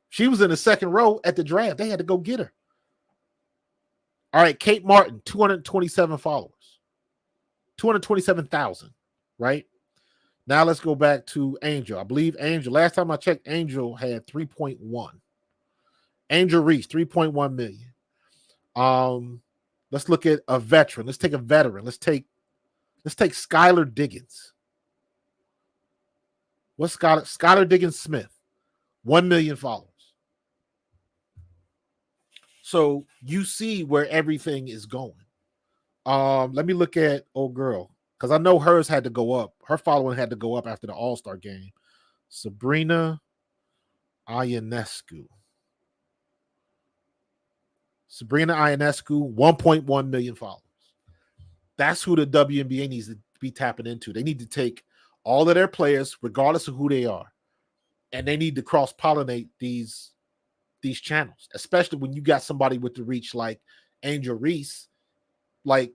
She was in the second row at the draft. They had to go get her. All right, Kate Martin, 227 followers. 227,000, right? Now let's go back to Angel. I believe Angel, last time I checked, Angel had 3.1. Angel Reese, 3.1 million. Let's look at a veteran. Let's take a veteran. Let's take Skylar Diggins. What's Skylar Diggins Smith? 1 million followers. So you see where everything is going. Let me look at old girl, because I know hers had to go up. Her following had to go up after the All-Star game. Sabrina Ionescu. Sabrina Ionescu, 1.1 million followers. That's who the WNBA needs to be tapping into. They need to take all of their players, regardless of who they are, and they need to cross-pollinate these channels, especially when you got somebody with the reach like Angel Reese. Like,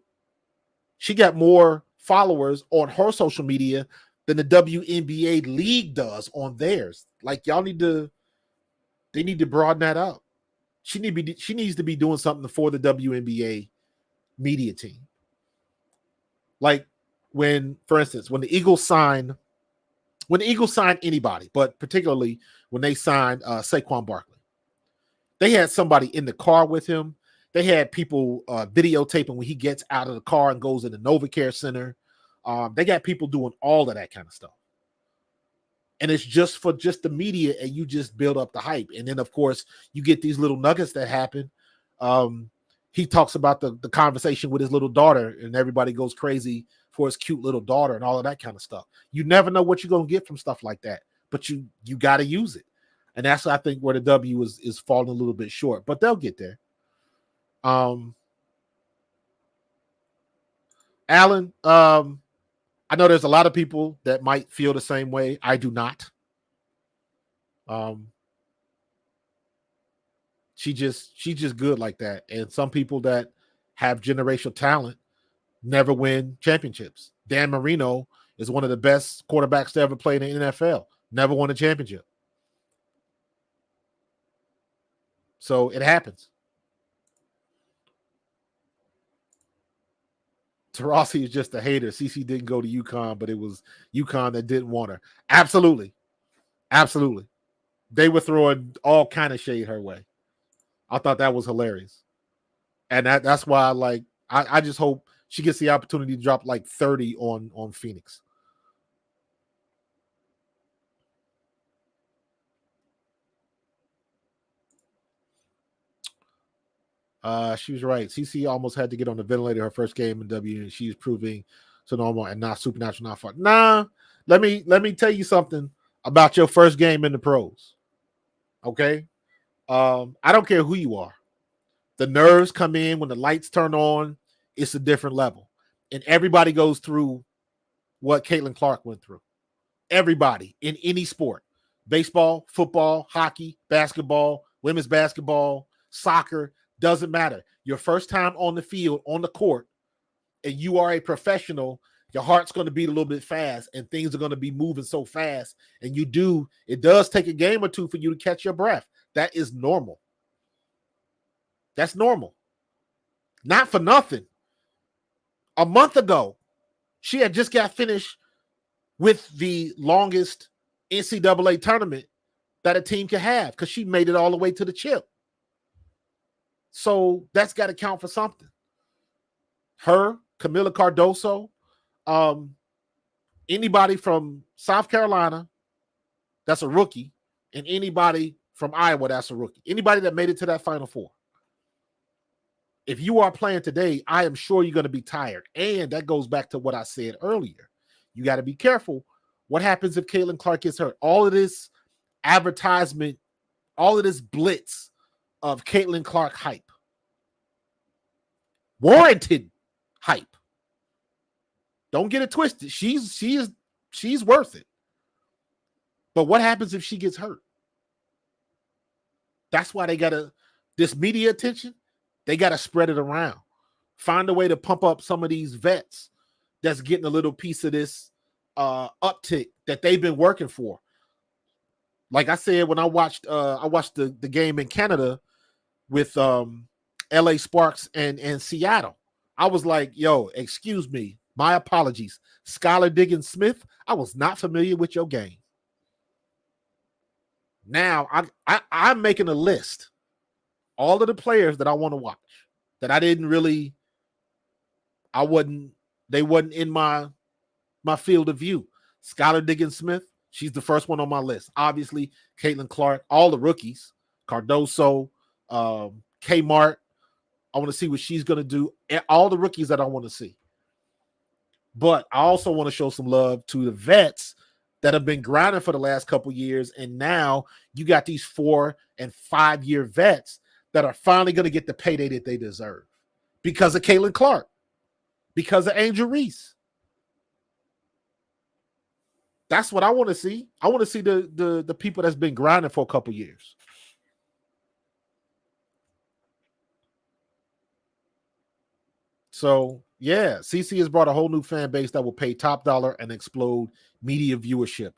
she got more followers on her social media than the WNBA league does on theirs. Like, they need to broaden that out. She needs to be doing something for the WNBA media team. Like, for instance, when the Eagles sign anybody, but particularly when they signed Saquon Barkley, they had somebody in the car with him. They had people videotaping when he gets out of the car and goes in the NovaCare Center. They got people doing all of that kind of stuff. And it's just for the media, and you just build up the hype. And then, of course, you get these little nuggets that happen. He talks about the conversation with his little daughter, and everybody goes crazy for his cute little daughter and all of that kind of stuff. You never know what you're going to get from stuff like that, but you got to use it. And that's, I think, where the W is falling a little bit short, but they'll get there. Alan, I know there's a lot of people that might feel the same way. I do not. she's just good like that. And some people that have generational talent never win championships. Dan Marino is one of the best quarterbacks to ever play in the NFL. Never won a championship. So it happens. Tarasi is just a hater. CC didn't go to UConn, but it was UConn that didn't want her. Absolutely. Absolutely. They were throwing all kind of shade her way. I thought that was hilarious. And that's why I just hope she gets the opportunity to drop like 30 on Phoenix. She was right. CC almost had to get on the ventilator her first game in W, and she's proving so normal and not supernatural, not fun. Nah, let me tell you something about your first game in the pros. Okay, I don't care who you are. The nerves come in when the lights turn on. It's a different level, and everybody goes through what Caitlin Clark went through. Everybody in any sport: baseball, football, hockey, basketball, women's basketball, soccer. Doesn't matter. Your first time on the field, on the court, and you are a professional, your heart's going to beat a little bit fast and things are going to be moving so fast. And it does take a game or two for you to catch your breath. That is normal. That's normal. Not for nothing. A month ago, she had just got finished with the longest NCAA tournament that a team can have because she made it all the way to the chip. So that's got to count for something. Her, Camila Cardoso, anybody from South Carolina that's a rookie, and anybody from Iowa that's a rookie. Anybody that made it to that Final Four. If you are playing today, I am sure you're going to be tired. And that goes back to what I said earlier. You got to be careful. What happens if Caitlin Clark gets hurt? All of this advertisement, all of this blitz of Caitlin Clark hype. Warranted hype. Don't get it twisted. She's worth it. But what happens if she gets hurt? That's why they gotta this media attention, they gotta spread it around. Find a way to pump up some of these vets that's getting a little piece of this uptick that they've been working for. Like I said, when I watched the game in Canada with LA Sparks and Seattle, I was like, yo, excuse me, my apologies. Skylar Diggins Smith, I was not familiar with your game. Now I'm making a list. All of the players that I want to watch that they wasn't in my field of view. Skylar Diggins Smith, she's the first one on my list. Obviously, Caitlin Clark, all the rookies, Cardoso, Kmart. I want to see what she's going to do. All the rookies that I want to see. But I also want to show some love to the vets that have been grinding for the last couple years. And now you got these 4 and 5 year vets that are finally going to get the payday that they deserve because of Caitlin Clark, because of Angel Reese. That's what I want to see. I want to see the people that's been grinding for a couple years. So, yeah, CC has brought a whole new fan base that will pay top dollar and explode media viewership.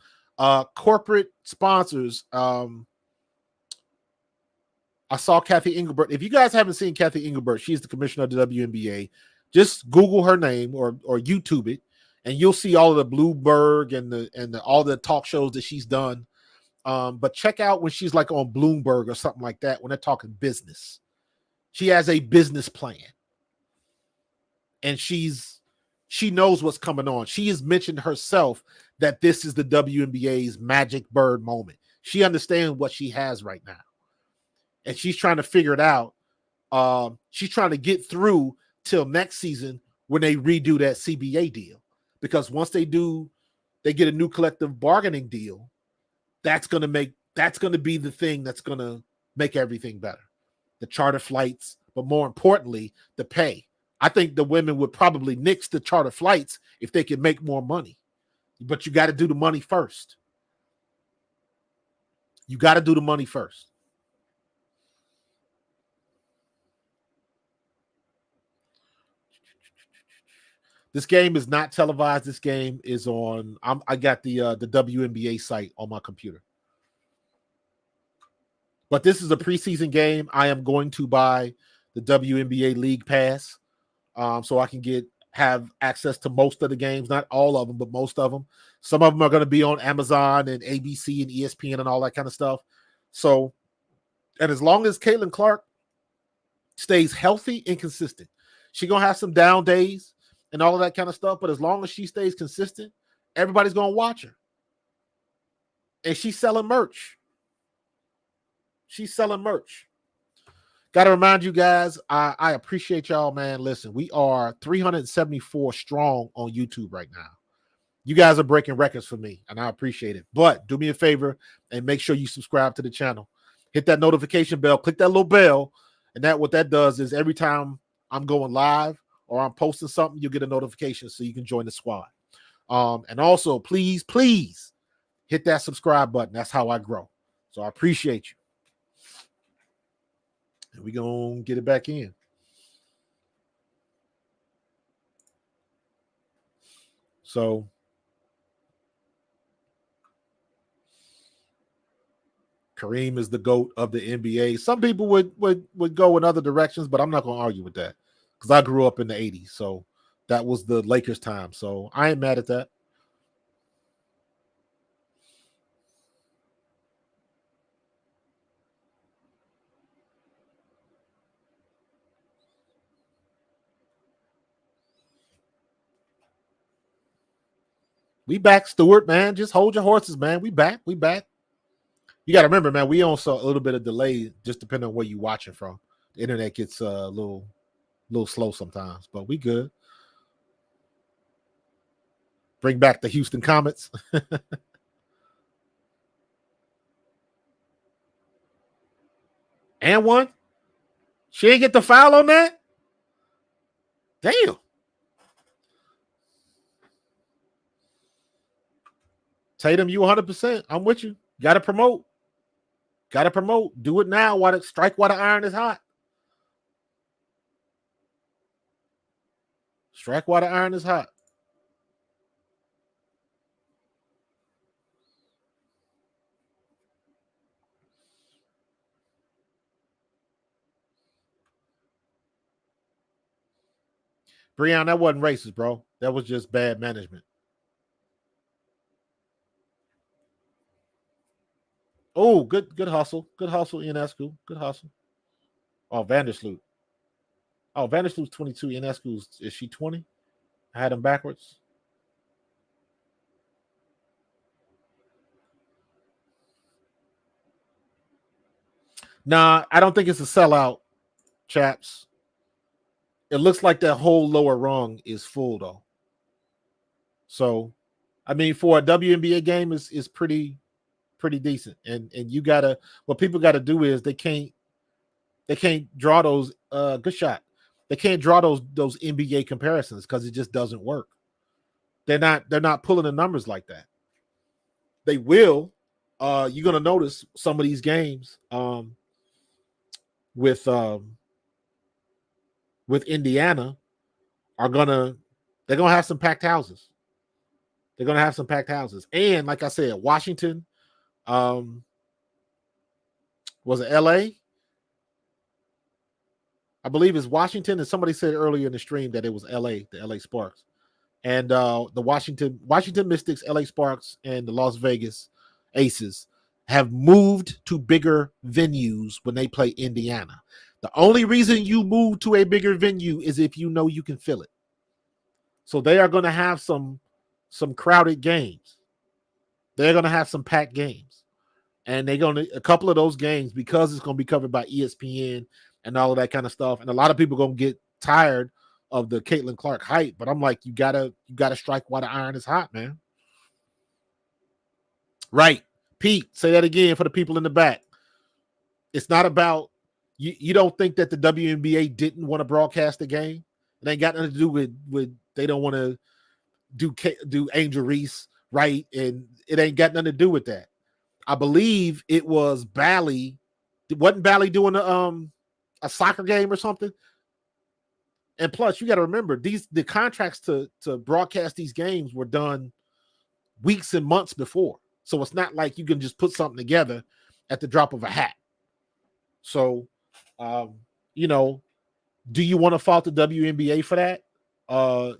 Corporate sponsors. I saw Kathy Engelbert. If you guys haven't seen Kathy Engelbert, she's the commissioner of the WNBA. Just Google her name or YouTube it, and you'll see all of the Bloomberg and all the talk shows that she's done. But check out when she's like on Bloomberg or something like that when they're talking business. She has a business plan. And she knows what's coming on. She has mentioned herself that this is the WNBA's magic bird moment. She understands what she has right now. And she's trying to figure it out. She's trying to get through till next season when they redo that CBA deal. Because once they get a new collective bargaining deal, that's going to be the thing that's going to make everything better. The charter flights, but more importantly, the pay. I think the women would probably nix the charter flights if they could make more money. But you got to do the money first. You got to do the money first. This game is not televised. This game is on. I got the WNBA site on my computer. But this is a preseason game. I am going to buy the WNBA League Pass, so I can have access to most of the games. Not all of them, but most of them. Some of them are going to be on Amazon and ABC and ESPN and all that kind of stuff. So, and as long as Caitlin Clark stays healthy and consistent, she's going to have some down days and all of that kind of stuff. But as long as she stays consistent, everybody's going to watch her. And she's selling merch. She's selling merch. Got to remind you guys, I appreciate y'all, man. Listen, we are 374 strong on YouTube right now. You guys are breaking records for me, and I appreciate it. But do me a favor and make sure you subscribe to the channel. Hit that notification bell. Click that little bell. And what that does is every time I'm going live or I'm posting something, you'll get a notification so you can join the squad. And also, please hit that subscribe button. That's how I grow. So I appreciate you. And we're going to get it back in. So Kareem is the GOAT of the NBA. Some people would go in other directions, but I'm not going to argue with that because I grew up in the 80s. So that was the Lakers time. So I ain't mad at that. We back, Stewart, man. Just hold your horses, man. We back. You got to remember, man, we on a little bit of delay just depending on where you're watching from. The internet gets a little slow sometimes, but we good. Bring back the Houston Comets. And one. She ain't get the foul on that? Damn. Tatum, you 100%. I'm with you. Got to promote. Do it now. Strike while the iron is hot. Strike while the iron is hot. Breon, that wasn't racist, bro. That was just bad management. Oh, good hustle. Good hustle, Ionescu. Good hustle. Oh, Vandersloot. Oh, Vandersloot's 22. Ionescu, is she 20? I had him backwards. Nah, I don't think it's a sellout, chaps. It looks like that whole lower rung is full, though. So, I mean, for a WNBA game, is pretty decent. And you gotta, what people gotta do is they can't draw those good shot. They can't draw those NBA comparisons because it just doesn't work. They're not pulling the numbers like that. They will. You're gonna notice some of these games with Indiana they're gonna have some packed houses. They're gonna have some packed houses. And like I said, Washington, was it LA? I believe it's Washington, and somebody said earlier in the stream that it was LA, the LA Sparks. And the Washington Mystics, LA Sparks, and the Las Vegas Aces have moved to bigger venues when they play Indiana. The only reason you move to a bigger venue is if you know you can fill it. So they are going to have some crowded games. They're going to have some packed games. And they're going to, a couple of those games, because it's going to be covered by ESPN and all of that kind of stuff. And a lot of people are going to get tired of the Caitlin Clark hype, but I'm like, you gotta strike while the iron is hot, man. Right. Pete, say that again for the people in the back. It's not about you don't think that the WNBA didn't want to broadcast the game. It ain't got nothing to do with they don't want to do Angel Reese, right? And it ain't got nothing to do with that. I believe it was Bally. Wasn't Bally doing a soccer game or something? And plus, you got to remember the contracts to broadcast these games were done weeks and months before. So it's not like you can just put something together at the drop of a hat. So, you know, do you want to fault the WNBA for that?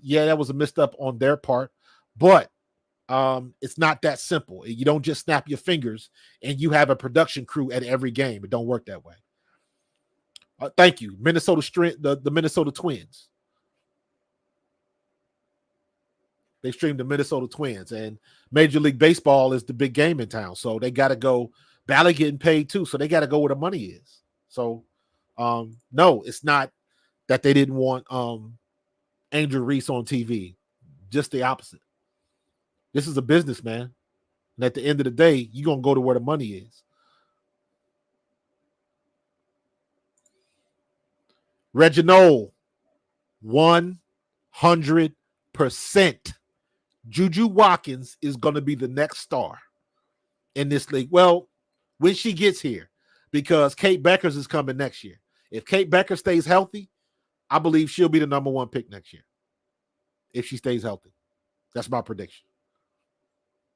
Yeah, that was a messed up on their part, but it's not that simple. You don't just snap your fingers and you have a production crew at every game. It don't work that way. Thank you, Minnesota the Minnesota Twins. They stream the Minnesota Twins, and Major League Baseball is the big game in town, so they got to go. Bally getting paid too, so they got to go where the money is. So, no, it's not that they didn't want Angel Reese on TV. Just the opposite. This is a business, man. And at the end of the day, you're going to go to where the money is. Reginald, 100%. Juju Watkins is going to be the next star in this league. Well, when she gets here, because Kate Beckers is coming next year. If Kate Becker stays healthy, I believe she'll be the number one pick next year. If she stays healthy. That's my prediction.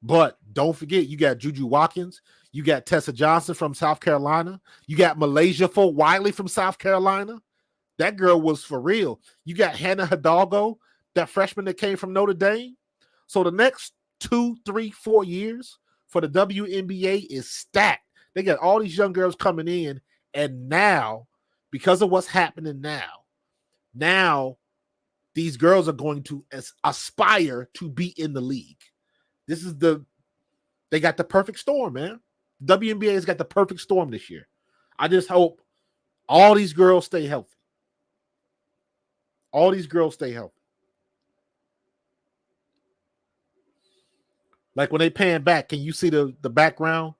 But don't forget, you got Juju Watkins. You got Tessa Johnson from South Carolina. You got Malaysia Folk Wiley from South Carolina. That girl was for real. You got Hannah Hidalgo, that freshman that came from Notre Dame. So the next 2, 3, 4 years for the WNBA is stacked. They got all these young girls coming in. And now, because of what's happening now these girls are going to aspire to be in the league. They got the perfect storm, man. WNBA has got the perfect storm this year. I just hope all these girls stay healthy. All these girls stay healthy. Like when they pan back, can you see the background?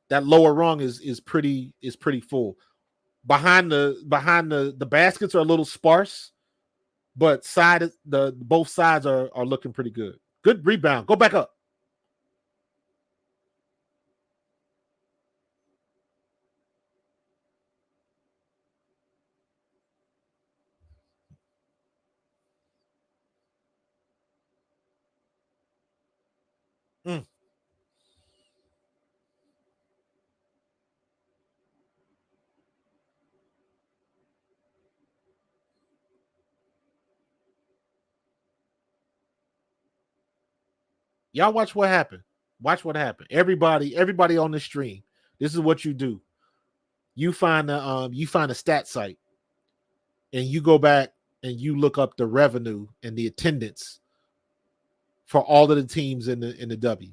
That lower rung is pretty full. Behind the baskets are a little sparse, but both sides are looking pretty good. Good rebound. Go back up. Y'all watch what happened. Watch what happened. Everybody on the stream. This is what you do. You find a stat site and you go back and you look up the revenue and the attendance for all of the teams in the W,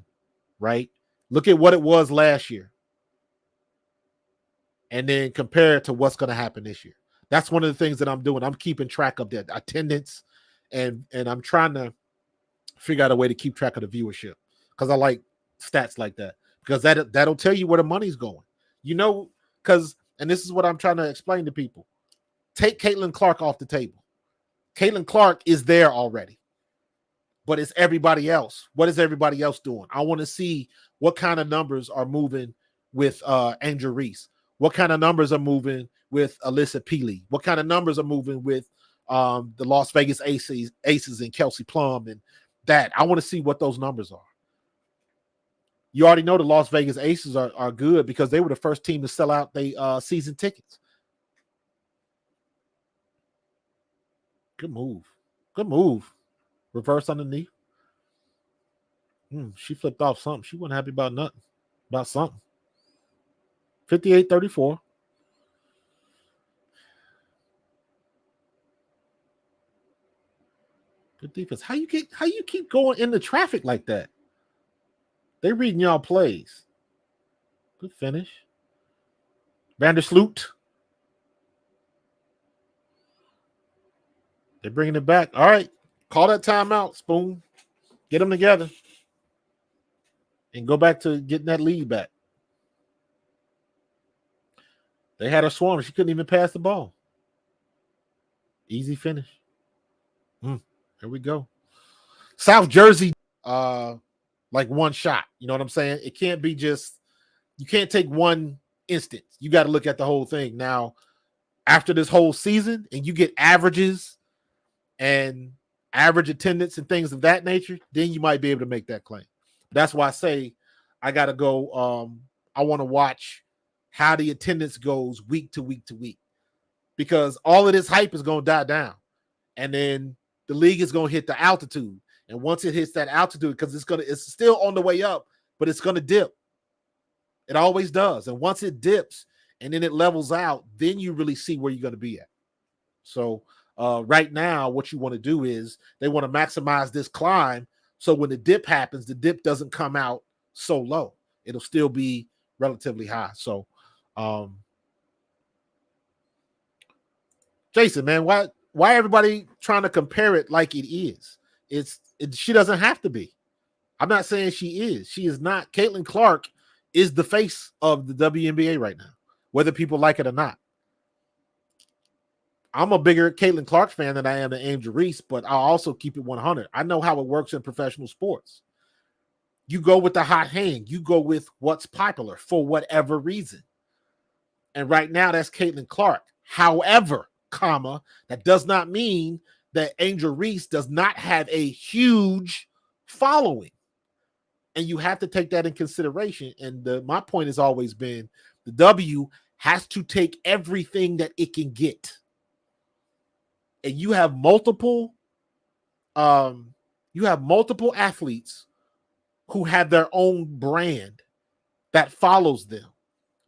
right? Look at what it was last year. And then compare it to what's going to happen this year. That's one of the things that I'm doing. I'm keeping track of that attendance and I'm trying to figure out a way to keep track of the viewership because I like stats like that because that'll tell you where the money's going. You know, and this is what I'm trying to explain to people. Take Caitlin Clark off the table. Caitlin Clark is there already, but it's everybody else. What is everybody else doing? I want to see what kind of numbers are moving with Angel Reese. What kind of numbers are moving with Alyssa Peely? What kind of numbers are moving with the Las Vegas Aces and Kelsey Plum and that? I want to see what those numbers are. You already know the Las Vegas Aces are good because they were the first team to sell out their season tickets. Good move. Good move. Reverse underneath. She flipped off something. She wasn't happy about nothing. About something. 58-34. Good defense. How you keep going into traffic like that? They reading y'all plays. Good finish. Vandersloot. They're bringing it back. All right. Call that timeout, Spoon. Get them together. And go back to getting that lead back. They had her swarm. She couldn't even pass the ball. Easy finish. Here we go. South Jersey, like one shot. You know what I'm saying? It can't be just, you can't take one instance. You got to look at the whole thing. Now, after this whole season, and you get averages and average attendance and things of that nature, then you might be able to make that claim. That's why I say I got to go. I want to watch how the attendance goes week to week to week, because all of this hype is going to die down, and then the league is going to hit the altitude. And once it hits that altitude, because it's still on the way up, but it's going to dip. It always does. And once it dips and then it levels out, then you really see where you're going to be at. So right now, what you want to do is they want to maximize this climb. So when the dip happens, the dip doesn't come out so low. It'll still be relatively high. So, Jason, man, why everybody trying to compare it like it is? She doesn't have to be. I'm not saying she is. She is not. Caitlin Clark is the face of the WNBA right now, whether people like it or not. I'm a bigger Caitlin Clark fan than I am an Angel Reese, but I'll also keep it 100. I know how it works in professional sports. You go with the hot hand. You go with what's popular for whatever reason. And right now, that's Caitlin Clark. However, that does not mean that Angel Reese does not have a huge following. And you have to take that in consideration. And my point has always been the W has to take everything that it can get. And you have multiple athletes who have their own brand that follows them.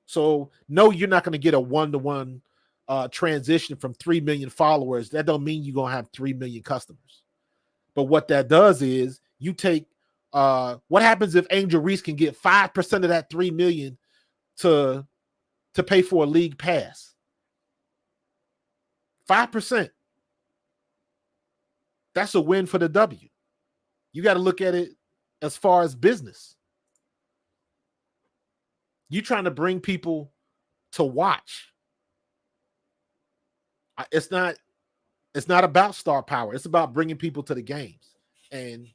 So no, you're not going to get a one-to-one transition from 3 million followers. That don't mean you're going to have 3 million customers. But what that does is you take what happens if Angel Reese can get 5% of that 3 million to pay for a league pass? 5%. That's a win for the W. You got to look at it as far as business. You're trying to bring people to watch. It's not about star power. It's about bringing people to the games. And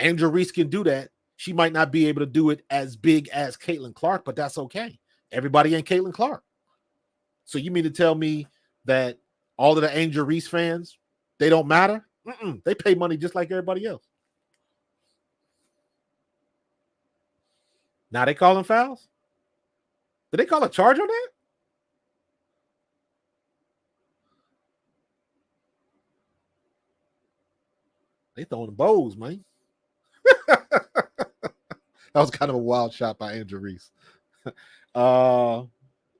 Angel Reese can do that. She might not be able to do it as big as Caitlin Clark, but that's okay. Everybody ain't Caitlin Clark. So you mean to tell me that all of the Angel Reese fans, they don't matter? They pay money just like everybody else. Now they calling fouls? Did they call a charge on that? They throwing bows, man. That was kind of a wild shot by Angel Reese. Let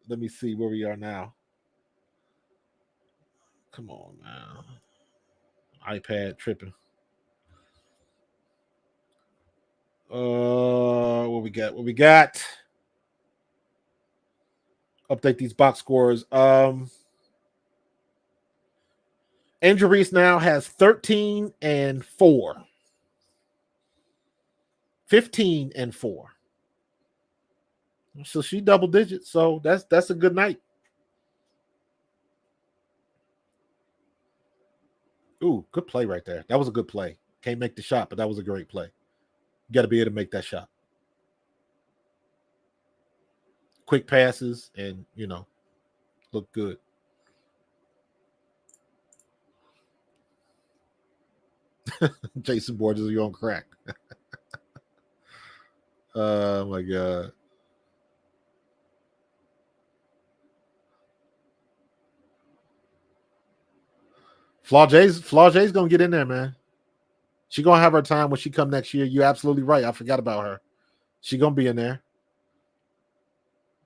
me see where we are now. Come on, man. iPad tripping. What we got? Update these box scores. Angel Reese now has 13-4. 15-4. So she double digits. So that's a good night. Ooh, good play right there. That was a good play. Can't make the shot, but that was a great play. You got to be able to make that shot. Quick passes and, look good. Jason Borges, you're on crack. Oh, my God. Flaw J's going to get in there, man. She going to have her time when she come next year. You're absolutely right. I forgot about her. She going to be in there.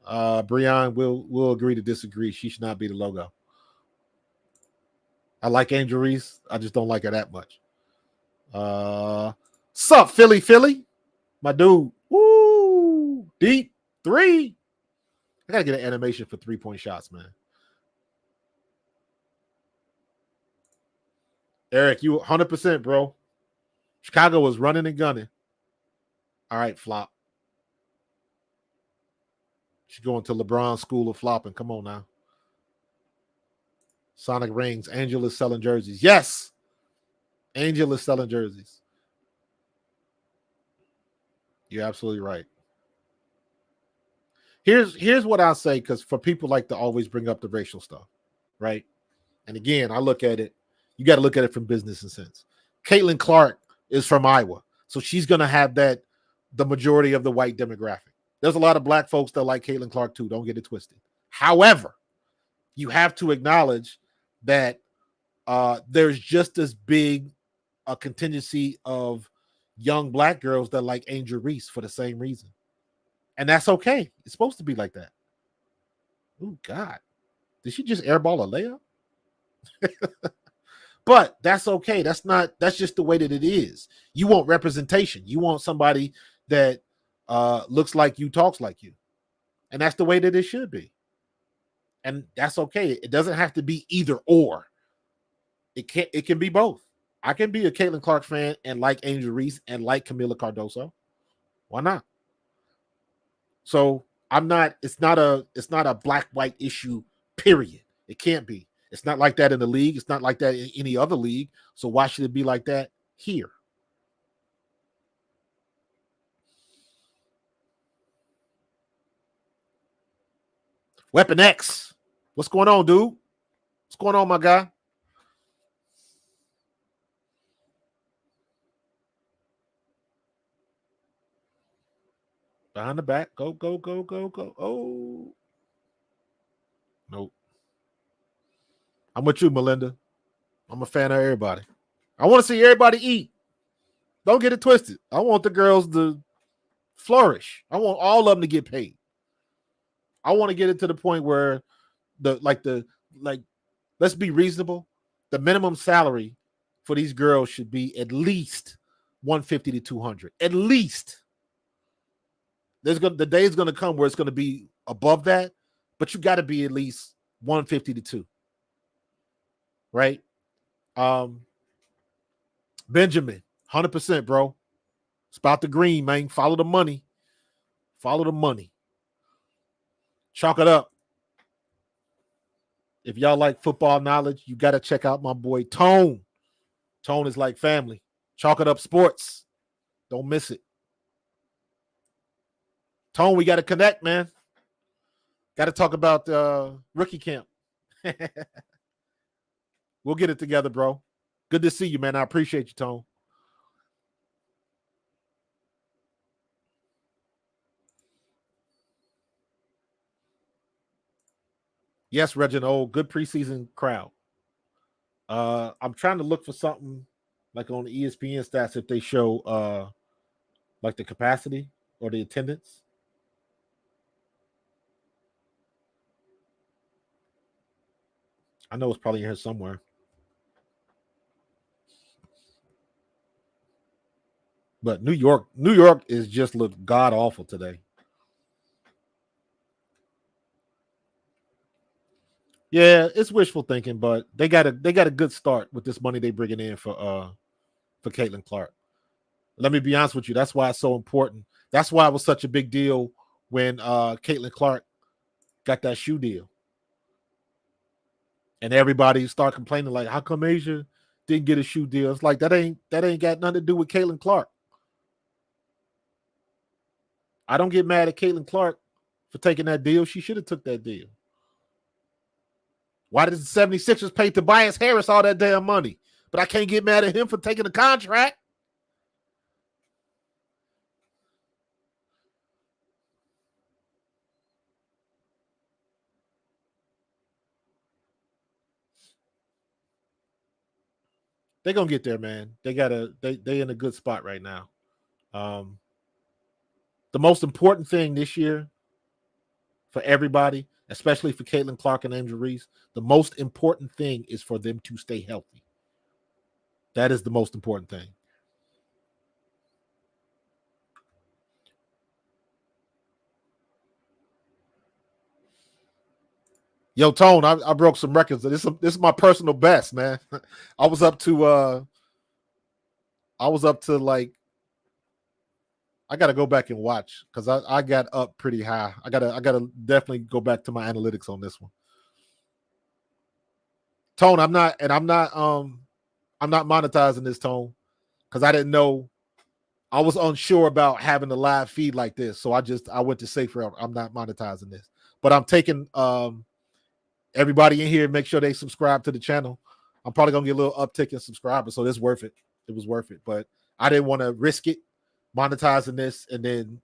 Breon will agree to disagree. She should not be the logo. I like Angel Reese. I just don't like her that much. Sup, Philly? My dude. Woo! Deep 3. I got to get an animation for 3-point shots, man. Eric, you 100%, bro. Chicago was running and gunning. All right, flop. She's going to LeBron's school of flopping. Come on now. Sonic Rings. Angel is selling jerseys. Yes. Angel is selling jerseys. You're absolutely right. Here's what I'll say, because for people like to always bring up the racial stuff, right? And again, I look at it. You got to look at it from business and sense. Caitlin Clark is from Iowa, so she's going to have the majority of the white demographic. There's a lot of black folks that like Caitlin Clark too. Don't get it twisted. However, you have to acknowledge that there's just as big a contingency of young black girls that like Angel Reese for the same reason. And that's okay. It's supposed to be like that. Oh, God. Did she just airball a layup? But that's okay. That's just the way that it is. You want representation. You want somebody that looks like you, talks like you. And that's the way that it should be. And that's okay. It doesn't have to be either or. It can be both. I can be a Caitlin Clark fan and like Angel Reese and like Camila Cardoso. Why not? So it's not a black-white issue, period. It can't be. It's not like that in the league. It's not like that in any other league. So why should it be like that here? Weapon X. What's going on, dude? What's going on, my guy? Behind the back. Go, go, go, go, go. Oh. Nope. I'm with you, Melinda. I'm a fan of everybody. I want to see everybody eat. Don't get it twisted. I want the girls to flourish. I want all of them to get paid. I want to get it to the point where let's be reasonable. The minimum salary for these girls should be at least 150 to 200. At least. The day is going to come where it's going to be above that, but you got to be at least 150 to 2. Right? Benjamin, 100%, bro. It's about the green, man. Follow the money. Follow the money. Chalk it up. If y'all like football knowledge, you got to check out my boy Tone. Tone is like family. Chalk it up sports. Don't miss it. Tone, we got to connect, man. Got to talk about rookie camp. We'll get it together, bro. Good to see you, man. I appreciate you, Tone. Yes, Reginald. Good preseason crowd. I'm trying to look for something like on the ESPN stats if they show like the capacity or the attendance. I know it's probably in here somewhere. But New York is just look god awful today. Yeah, it's wishful thinking, but they got a good start with this money they bringing in for Caitlin Clark. Let me be honest with you. That's why it's so important. That's why it was such a big deal when Caitlin Clark got that shoe deal. And everybody started complaining, like, how come Asia didn't get a shoe deal? It's like that ain't got nothing to do with Caitlin Clark. I don't get mad at Caitlin Clark for taking that deal. She should have took that deal. Why did the 76ers pay Tobias Harris all that damn money? But I can't get mad at him for taking the contract. They're gonna get there, man. They in a good spot right now. The most important thing this year for everybody, especially for Caitlin Clark and Angel Reese, the most important thing is for them to stay healthy. That is the most important thing. Yo, Tone, I broke some records. This is my personal best, man. I was up to like, I gotta go back and watch because I got up pretty high. I gotta definitely go back to my analytics on this one. Tone, I'm not monetizing this, Tone, because I didn't know. I was unsure about having a live feed like this, so I went to safer. I'm not monetizing this, but I'm taking everybody in here. Make sure they subscribe to the channel. I'm probably gonna get a little uptick in subscribers, so it's worth it. It was worth it, but I didn't want to risk it monetizing this and then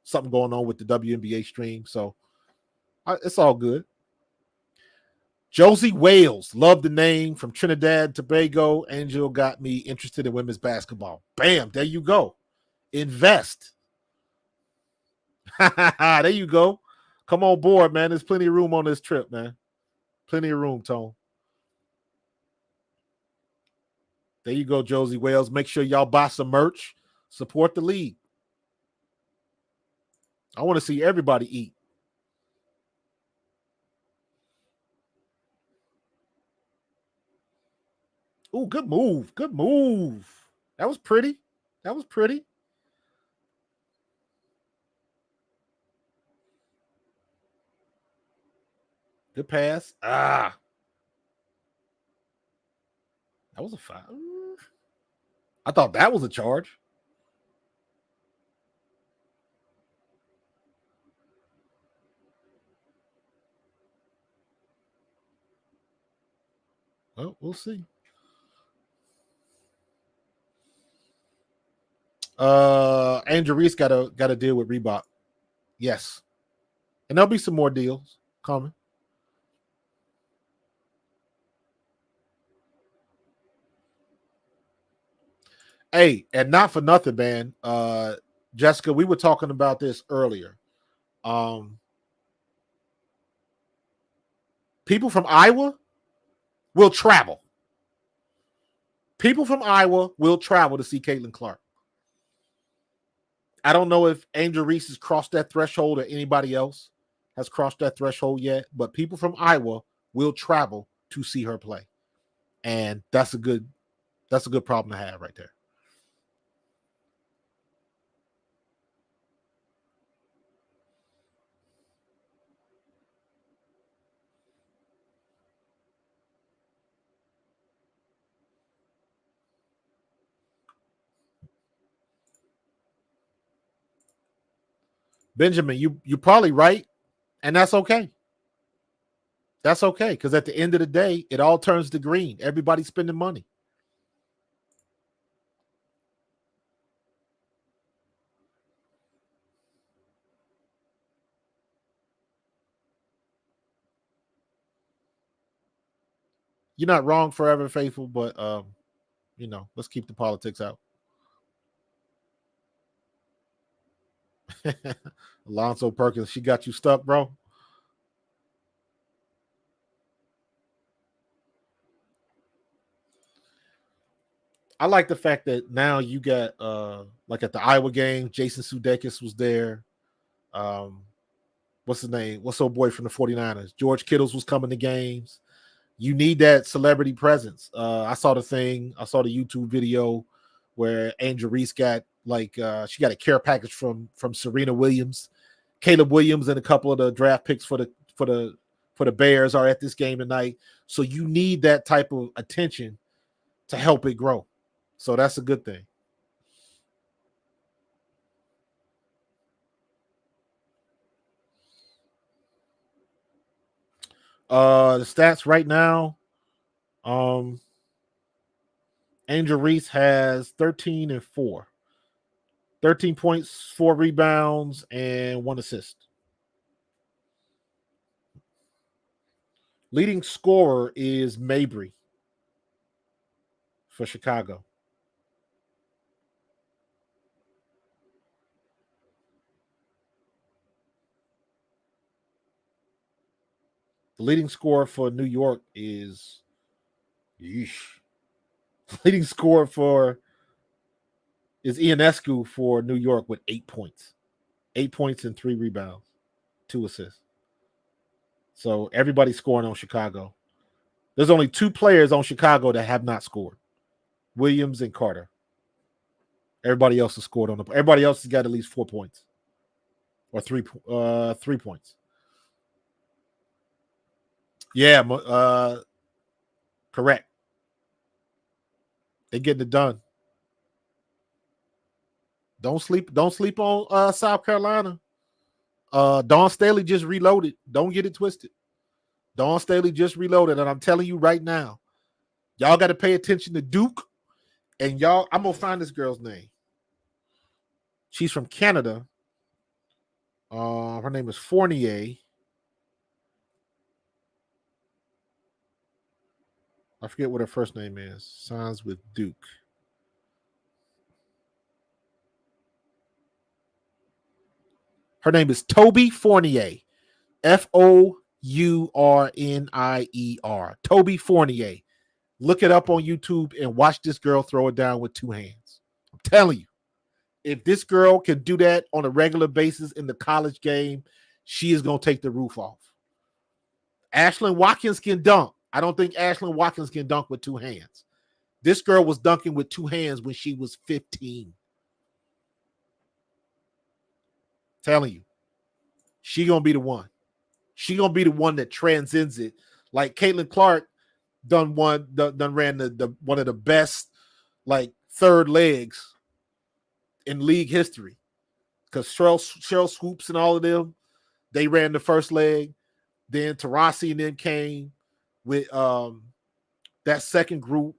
something going on with the WNBA stream. So it's all good. Josie Wales, love the name, from Trinidad and Tobago. Angel got me interested in women's basketball. Bam, there you go. Invest. There you go. Come on board, man. There's plenty of room on this trip, man. Plenty of room, Tone. There you go, Josie Wales. Make sure y'all buy some merch. Support the league. I want to see everybody eat. Ooh, good move. Good move. That was pretty. That was pretty. Good pass. That was a foul. I thought that was a charge. Well, we'll see. Angel Reese got a deal with Reebok. Yes. And there'll be some more deals coming. Hey, and not for nothing, man. Jessica, we were talking about this earlier. People from Iowa will travel. People from Iowa will travel to see Caitlin Clark. I don't know if Angel Reese has crossed that threshold or anybody else has crossed that threshold yet, but people from Iowa will travel to see her play. And that's a good problem to have right there. Benjamin, you're probably right, and that's okay. That's okay, because at the end of the day, it all turns to green. Everybody's spending money. You're not wrong, Forever Faithful, but let's keep the politics out. Alonzo Perkins, she got you stuck, bro. I like the fact that now you got like at the Iowa game, Jason Sudeikis was there. What's his name? What's old boy from the 49ers? George Kittles was coming to games. You need that celebrity presence. I saw the YouTube video where Angel Reese got she got a care package from Serena Williams. Caleb Williams and a couple of the draft picks for the Bears are at this game tonight. So you need that type of attention to help it grow. So that's a good thing. The stats right now, Angel Reese has 13 and 4. 13 points, 4 rebounds, and 1 assist. Leading scorer is Mabry for Chicago. The leading scorer for New York is leading scorer is Ionescu for New York with 8 points. 8 points and 3 rebounds, 2 assists. So everybody's scoring on Chicago. There's only 2 players on Chicago that have not scored. Williams and Carter. Everybody else has scored everybody else has got at least 4 points. Or 3 points. Yeah, correct. They're getting it done. Don't sleep on South Carolina. Dawn Staley just reloaded. Don't get it twisted. Dawn Staley just reloaded, and I'm telling you right now, Y'all got to pay attention to Duke. And y'all, I'm going to find this girl's name. She's from Canada. Her name is Fournier. I forget what her first name is. Signs with Duke. Her name is Toby Fournier. Fournier. Toby Fournier. Look it up on YouTube and watch this girl throw it down with two hands. I'm telling you, if this girl can do that on a regular basis in the college game, she is going to take the roof off. Ashlyn Watkins can dunk. I don't think Ashlyn Watkins can dunk with two hands. This girl was dunking with two hands when she was 15. Telling you, she going to be the one. She going to be the one that transcends it. Like Caitlin Clark done ran the one of the best like third legs in league history. Because Cheryl Swoops and all of them, they ran the first leg. Then Taurasi and them came with that second group,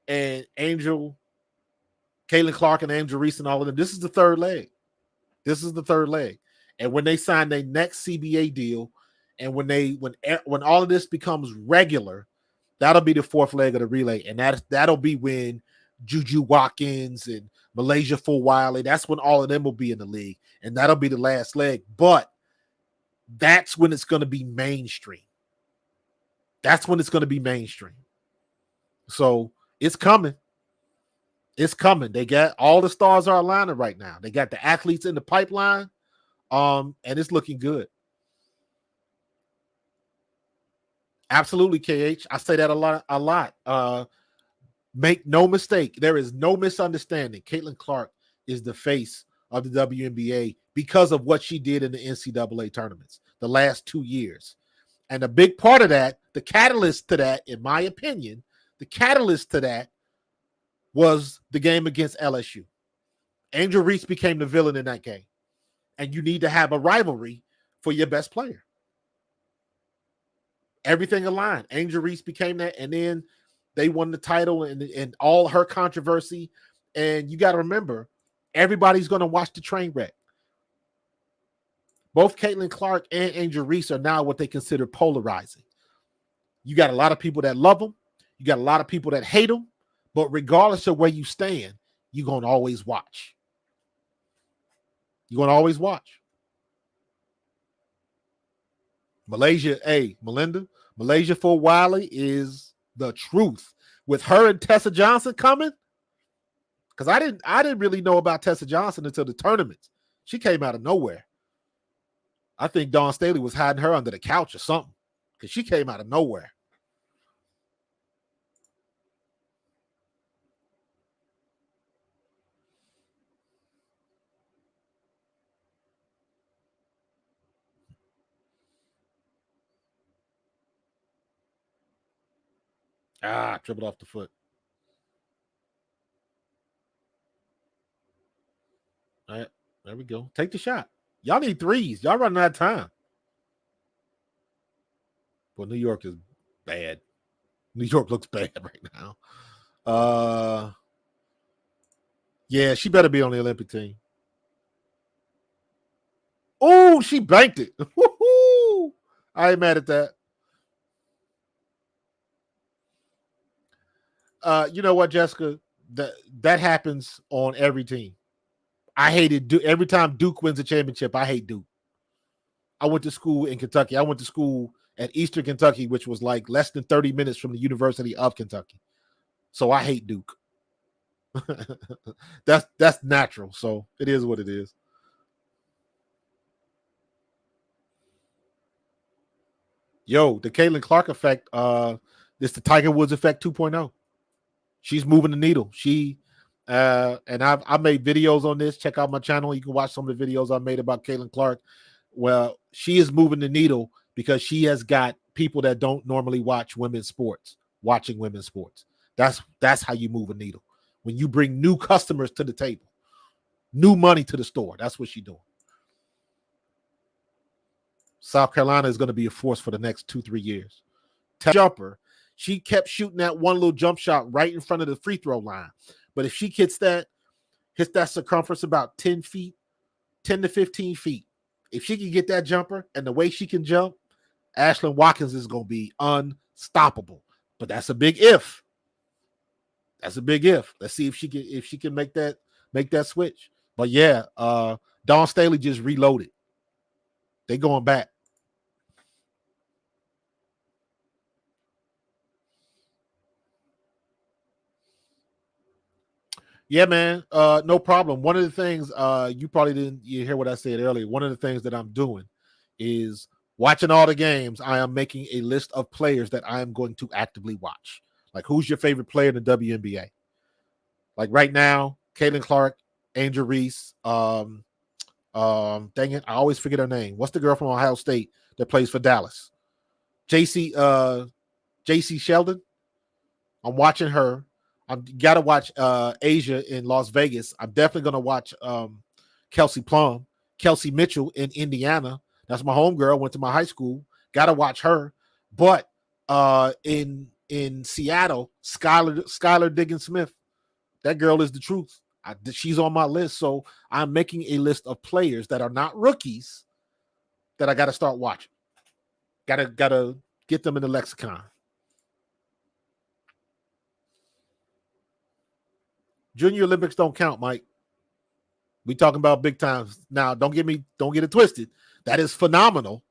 and Caitlin Clark and Angel Reese and all of them. This is the third leg. And when they sign their next CBA deal, and when all of this becomes regular, that'll be the fourth leg of the relay, and that'll be when Juju Watkins and Malaysia Fulwiley, that's when all of them will be in the league, and that'll be the last leg. But that's when it's going to be mainstream. So it's coming. They got all the stars are aligning right now. They got the athletes in the pipeline, and it's looking good. Absolutely, KH. I say that a lot. Make no mistake. There is no misunderstanding. Caitlin Clark is the face of the WNBA because of what she did in the NCAA tournaments the last 2 years. And a big part of that, the catalyst to that, in my opinion, was the game against LSU. Angel Reese became the villain in that game. And you need to have a rivalry for your best player. Everything aligned. Angel Reese became that, and then they won the title and all her controversy. And you got to remember, everybody's going to watch the train wreck. Both Caitlin Clark and Angel Reese are now what they consider polarizing. You got a lot of people that love them. You got a lot of people that hate them. But regardless of where you stand, you're going to always watch. Malaysia Fulwiley is the truth. With her and Tessa Johnson coming, because I didn't really know about Tessa Johnson until the tournaments. She came out of nowhere. I think Dawn Staley was hiding her under the couch or something, because she came out of nowhere. Dribbled off the foot. All right, there we go. Take the shot. Y'all need threes. Y'all running out of time. Well, New York is bad. New York looks bad right now. Yeah, she better be on the Olympic team. Oh, she banked it. Woo-hoo! I ain't mad at that. You know what, Jessica? That happens on every team. I hated Duke. Every time Duke wins a championship, I hate Duke. I went to school in Kentucky. I went to school at Eastern Kentucky, which was like less than 30 minutes from the University of Kentucky. So I hate Duke. That's natural. So it is what it is. Yo, the Caitlin Clark effect, it's the Tiger Woods effect 2.0. She's moving the needle. And I made videos on this. Check out my channel. You can watch some of the videos I made about Caitlin Clark. Well, she is moving the needle because she has got people that don't normally watch women's sports watching women's sports. That's how you move a needle. When you bring new customers to the table, new money to the store. That's what she's doing. South Carolina is going to be a force for the next 2-3 years. Jumper. She kept shooting that one little jump shot right in front of the free throw line. But if she hits that circumference about 10 feet, 10 to 15 feet, if she can get that jumper and the way she can jump, Ashlyn Watkins is going to be unstoppable. But that's a big if. That's a big if. Let's see if she can make that switch. But yeah, Dawn Staley just reloaded. They going back. Yeah, man. No problem. One of the things you probably didn't hear what I said earlier. One of the things that I'm doing is watching all the games. I am making a list of players that I am going to actively watch. Like, who's your favorite player in the WNBA? Like right now, Caitlin Clark, Angel Reese. Dang it, I always forget her name. What's the girl from Ohio State that plays for Dallas? JC Sheldon. I'm watching her. I'm gotta watch Asia in Las Vegas. I'm definitely gonna watch Kelsey Plum, Kelsey Mitchell in Indiana. That's my homegirl. Went to my high school. Gotta watch her. But in Seattle, Skylar Diggins Smith. That girl is the truth. She's on my list. So I'm making a list of players that are not rookies that I got to start watching. Gotta get them in the lexicon. Junior Olympics don't count, Mike. We talking about big times now. Don't get it twisted. That is phenomenal,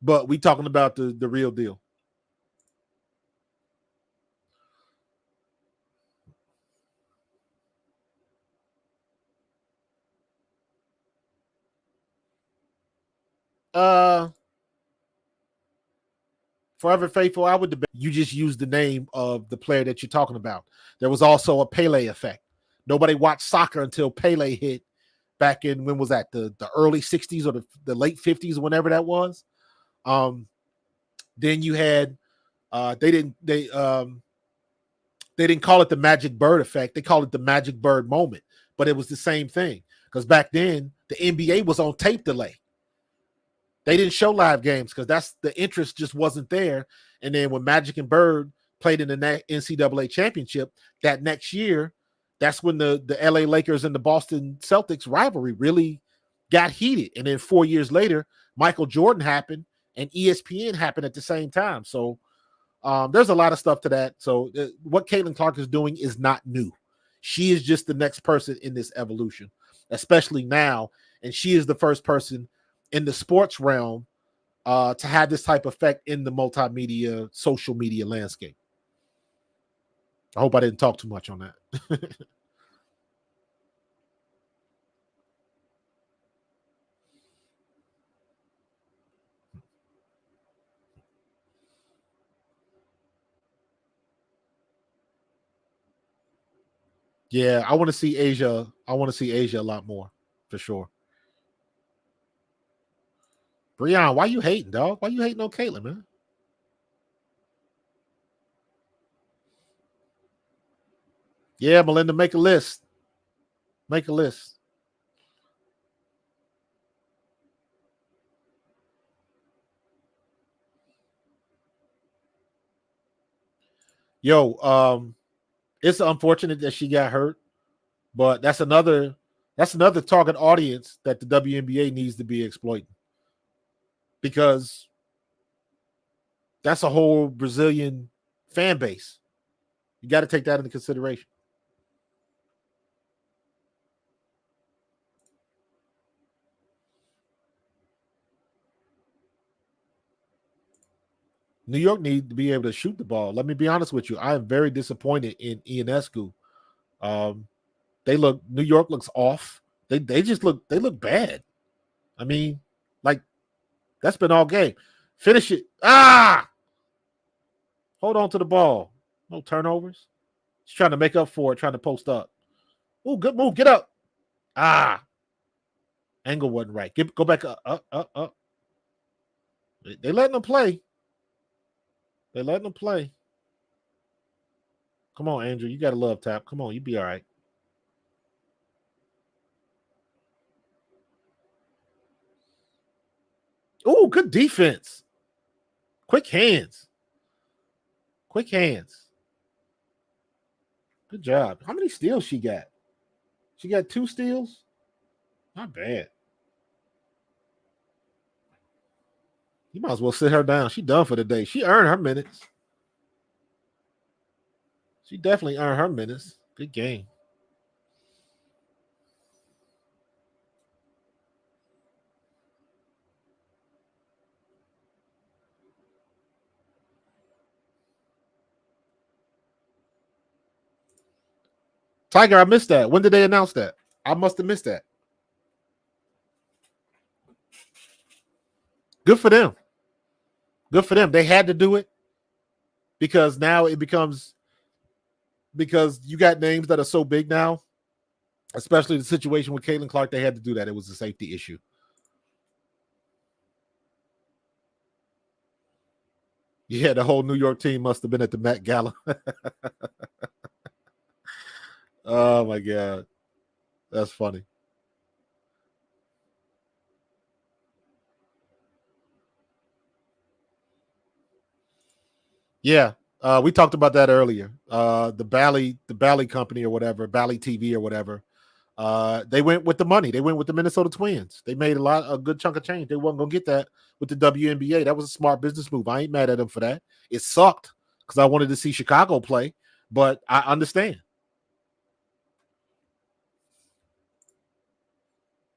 but we talking about the real deal. Forever Faithful, I would debate. You just use the name of the player that you're talking about. There was also a Pele effect. Nobody watched soccer until Pele hit back in, when was that? The early 60s or the late 50s, whenever that was. Then you had they didn't call it the Magic Bird effect. They called it the Magic Bird moment, but it was the same thing, because back then the NBA was on tape delay. They didn't show live games because that's the interest just wasn't there. And then when Magic and Bird played in the NCAA championship that next year, that's when the LA Lakers and the Boston Celtics rivalry really got heated. And then 4 years later, Michael Jordan happened and ESPN happened at the same time. So there's a lot of stuff to that. So what Caitlin Clark is doing is not new. She is just the next person in this evolution, especially now. And she is the first person in the sports realm to have this type of effect in the multimedia, social media landscape. I hope I didn't talk too much on that. Yeah, I want to see Asia. I want to see Asia a lot more, for sure. Breon, why you hating, dog? Why you hating on Caitlin, man? Yeah, Melinda, make a list. Make a list. Yo, it's unfortunate that she got hurt, but that's another target audience that the WNBA needs to be exploiting, because that's a whole Brazilian fan base. You got to take that into consideration. New York need to be able to shoot the ball. Let me be honest with you. I am very disappointed in Ionescu. Um, New York looks off. They just look bad. I mean, like, that's been all game. Finish it. Hold on to the ball. No turnovers. She's trying to make up for it, trying to post up. Oh, good move. Get up. Angle wasn't right. Go back up. They letting them play. They letting them play. Come on, Andrew. You got a love tap. Come on, you be all right. Oh, good defense. Quick hands. Quick hands. Good job. How many steals she got? She got 2 steals? Not bad. You might as well sit her down. She done for the day. She earned her minutes. She definitely earned her minutes. Good game. Tiger, I missed that. When did they announce that? I must have missed that. Good for them. Good for them. They had to do it because now it becomes because you got names that are so big now, especially the situation with Caitlin Clark. They had to do that. It was a safety issue. Yeah, the whole New York team must have been at the Met Gala. Oh my God. That's funny. Yeah. We talked about that earlier. The Bally company or whatever, Bally TV or whatever. They went with the money. They went with the Minnesota Twins. They made a good chunk of change. They wasn't gonna get that with the WNBA. That was a smart business move. I ain't mad at them for that. It sucked because I wanted to see Chicago play, but I understand.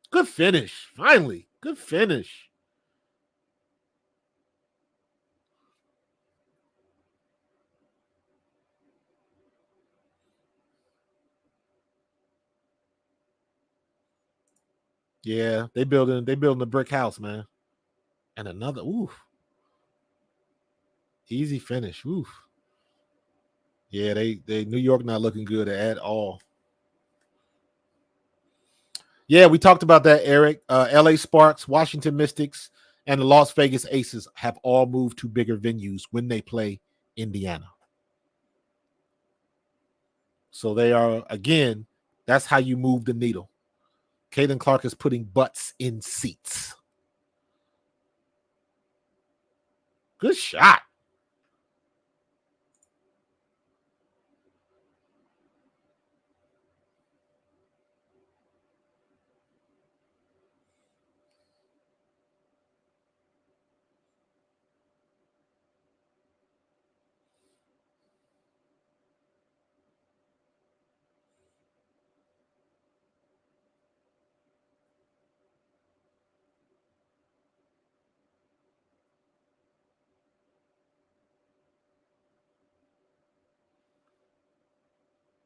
Good finish. Finally. Good finish. Yeah, they building a brick house, man. And another easy finish. Oof. Yeah, they New York not looking good at all. Yeah, we talked about that, Eric. LA Sparks, Washington Mystics, and the Las Vegas Aces have all moved to bigger venues when they play Indiana. So they are, again, that's how you move the needle. Caitlin Clark is putting butts in seats. Good shot.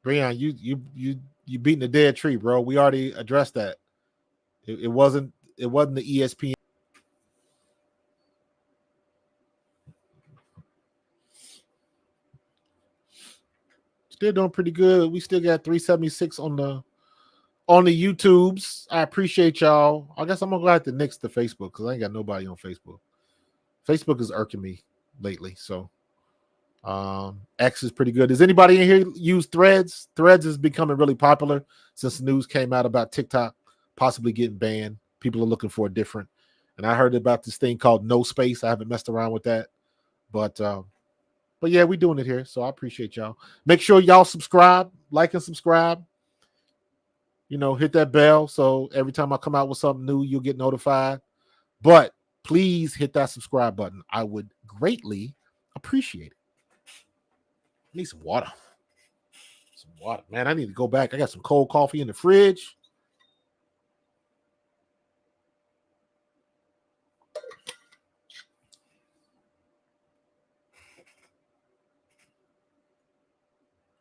Breon, you beating the dead tree, bro. We already addressed that. It wasn't the ESPN. Still doing pretty good. We still got 376 on the YouTubes. I appreciate y'all. I guess I'm gonna go at the next to Facebook because I ain't got nobody on Facebook. Facebook is irking me lately. So X is pretty good. Does anybody in here use Threads? Threads is becoming really popular since the news came out about TikTok possibly getting banned. People are looking for a different. And I heard about this thing called No Space. I haven't messed around with that, but yeah, we doing it here. So I appreciate y'all. Make sure y'all subscribe, like and subscribe. Hit that bell so every time I come out with something new, you'll get notified. But please hit that subscribe button. I would greatly appreciate it. Need some water. Some water. Man, I need to go back. I got some cold coffee in the fridge.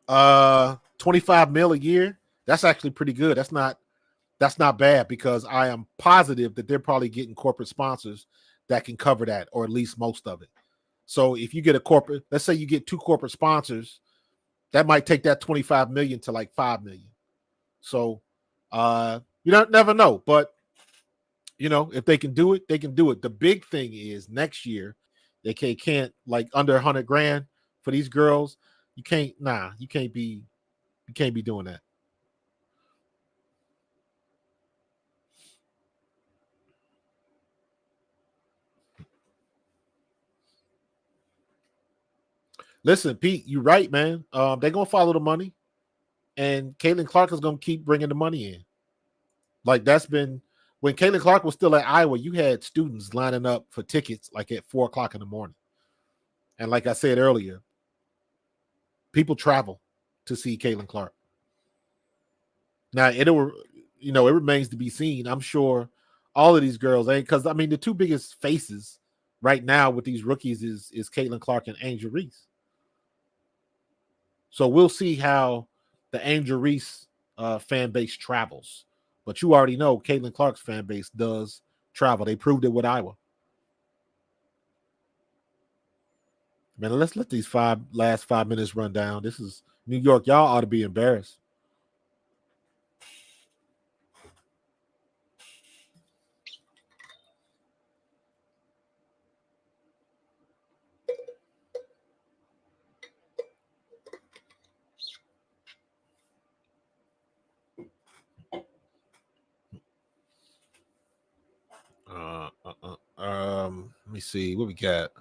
Uh, 25 mil a year. That's actually pretty good. That's not bad because I am positive that they're probably getting corporate sponsors that can cover that, or at least most of it. So if you get a corporate, let's say you get 2 corporate sponsors, that might take that 25 million to like 5 million. So you don't never know, but if they can do it, they can do it. The big thing is next year they can't like under 100 grand for these girls. You can't, you can't be doing that. Listen, Pete, you're right, man. They're gonna follow the money, and Caitlin Clark is gonna keep bringing the money in. Like that's been when Caitlin Clark was still at Iowa, you had students lining up for tickets like at 4 o'clock in the morning. And like I said earlier, people travel to see Caitlin Clark. Now it remains to be seen. I'm sure all of these girls ain't because I mean the two biggest faces right now with these rookies is Caitlin Clark and Angel Reese. So we'll see how the Angel Reese fan base travels. But you already know Caitlin Clark's fan base does travel. They proved it with Iowa. Man, let's let these last 5 minutes run down. This is New York. Y'all ought to be embarrassed. Let me see what we got.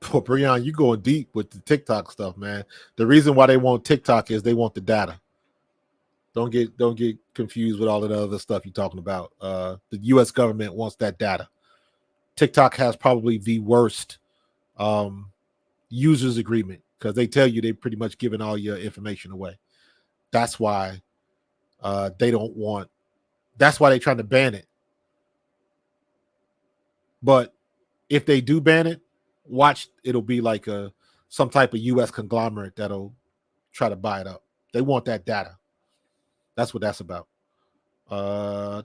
Poor Breon, you going deep with the TikTok stuff, man. The reason why they want TikTok is they want the data. Don't get confused with all of the other stuff you're talking about. The U.S. government wants that data. TikTok has probably the worst users agreement because they tell you they pretty much giving all your information away. That's why they don't want. That's why they're trying to ban it. But if they do ban it, watch it'll be like some type of U.S. conglomerate that'll try to buy it up. They want that data. That's what that's about. All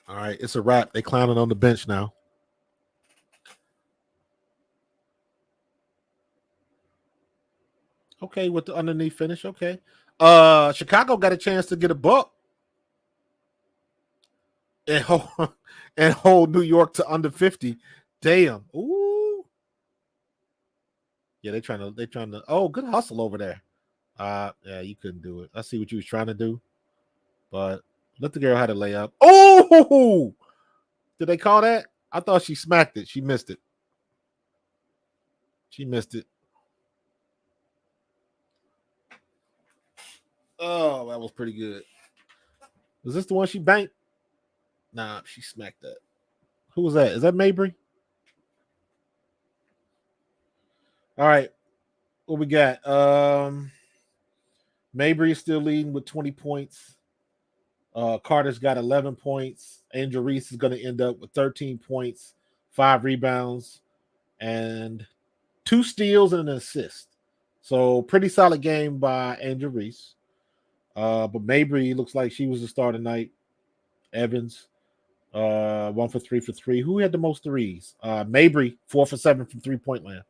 right, it's a wrap. They clowning on the bench now. Okay, with the underneath finish. Okay. Chicago got a chance to get a buck and hold, and hold New York to under 50. Damn. Ooh. Yeah, they trying to oh, good hustle over there. Yeah, you couldn't do it. I see what you was trying to do, but let the girl had a layup. Oh, did they call that? I thought she smacked it. She missed it. She missed it. Oh, that was pretty good. Was this the one she banked? Nah, she smacked that. Who was that? Is that Mabry? All right. What we got? Mabry is still leading with 20 points. Carter's got 11 points. Angel Reese is going to end up with 13 points, 5 rebounds, and 2 steals and an assist. So pretty solid game by Angel Reese. But Mabry looks like she was the star tonight. Evans, 1 for 3 for 3. Who had the most threes? Mabry, 4 for 7 from 3-point land.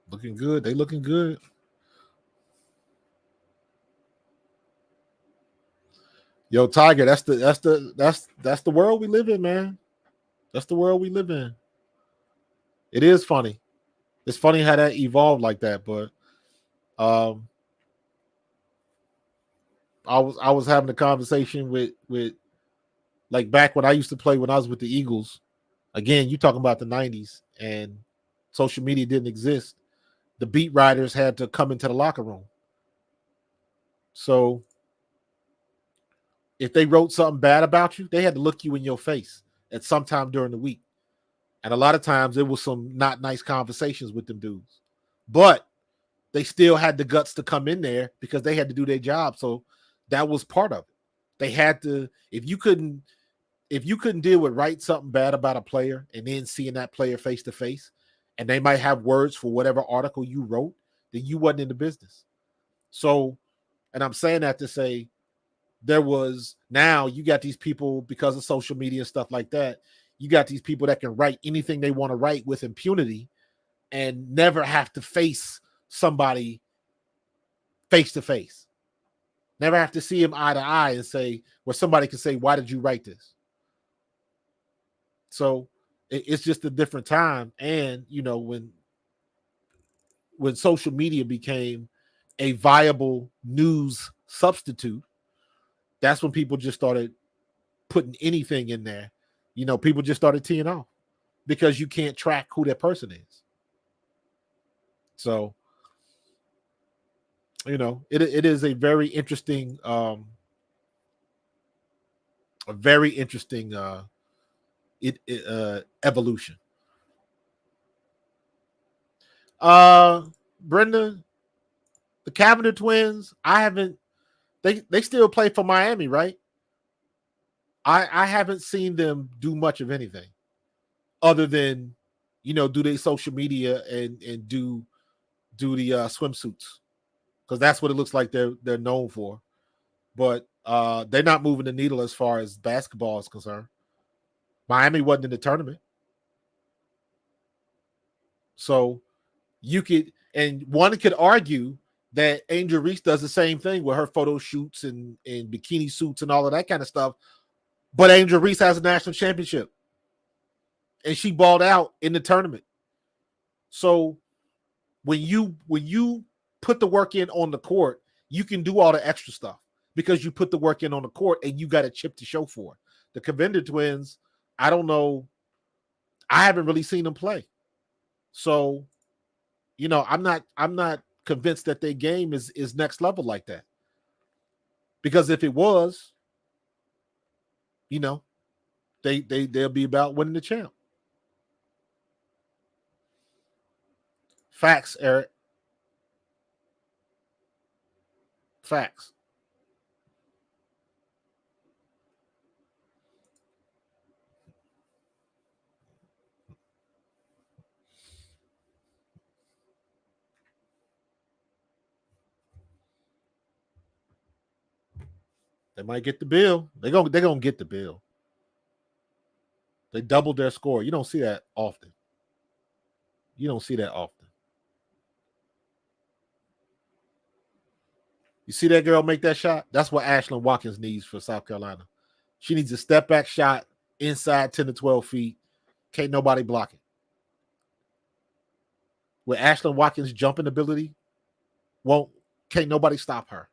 Looking good. They looking good. Yo, Tiger, that's the world we live in, man. That's the world we live in. It is funny. It's funny how that evolved like that, but um I was having a conversation with like back when I used to play when I was with the Eagles. Again, you talking about the 90s and social media didn't exist. The beat writers had to come into the locker room. So if they wrote something bad about you, they had to look you in your face at some time during the week. And a lot of times it was some not nice conversations with them dudes. But they still had the guts to come in there because they had to do their job. So that was part of it. They had to, if you couldn't deal with writing something bad about a player and then seeing that player face to face, and they might have words for whatever article you wrote, then you wasn't in the business. So, and I'm saying that to say now you got these people, because of social media and stuff like that, you got these people that can write anything they want to write with impunity and never have to face somebody face to face. Never have to see him eye to eye and say, where somebody can say, why did you write this? So it's just a different time. And, when social media became a viable news substitute, that's when people just started putting anything in there. People just started teeing off because you can't track who that person is. So, it is a very interesting, evolution. Brenda, the Cabinet Twins, they still play for Miami, right? I haven't seen them do much of anything other than, do their social media and do the swimsuits, because that's what it looks like they're known for. But they're not moving the needle as far as basketball is concerned. Miami wasn't in the tournament. So one could argue that Angel Reese does the same thing with her photo shoots and bikini suits and all of that kind of stuff. But Angel Reese has a national championship, and she balled out in the tournament. So when you put the work in on the court, you can do all the extra stuff because you put the work in on the court and you got a chip to show for it. The Cavinder Twins, I don't know. I haven't really seen them play. So, I'm not convinced that their game is next level like that. Because if it was, they'll be about winning the champ. Facts, Eric. Facts. They might get the bill. They're gonna get the bill. They doubled their score. You don't see that often. You see that girl make that shot? That's what Ashlyn Watkins needs for South Carolina. She needs a step back shot inside 10 to 12 feet. Can't nobody block it. With Ashlyn Watkins' jumping ability, can't nobody stop her.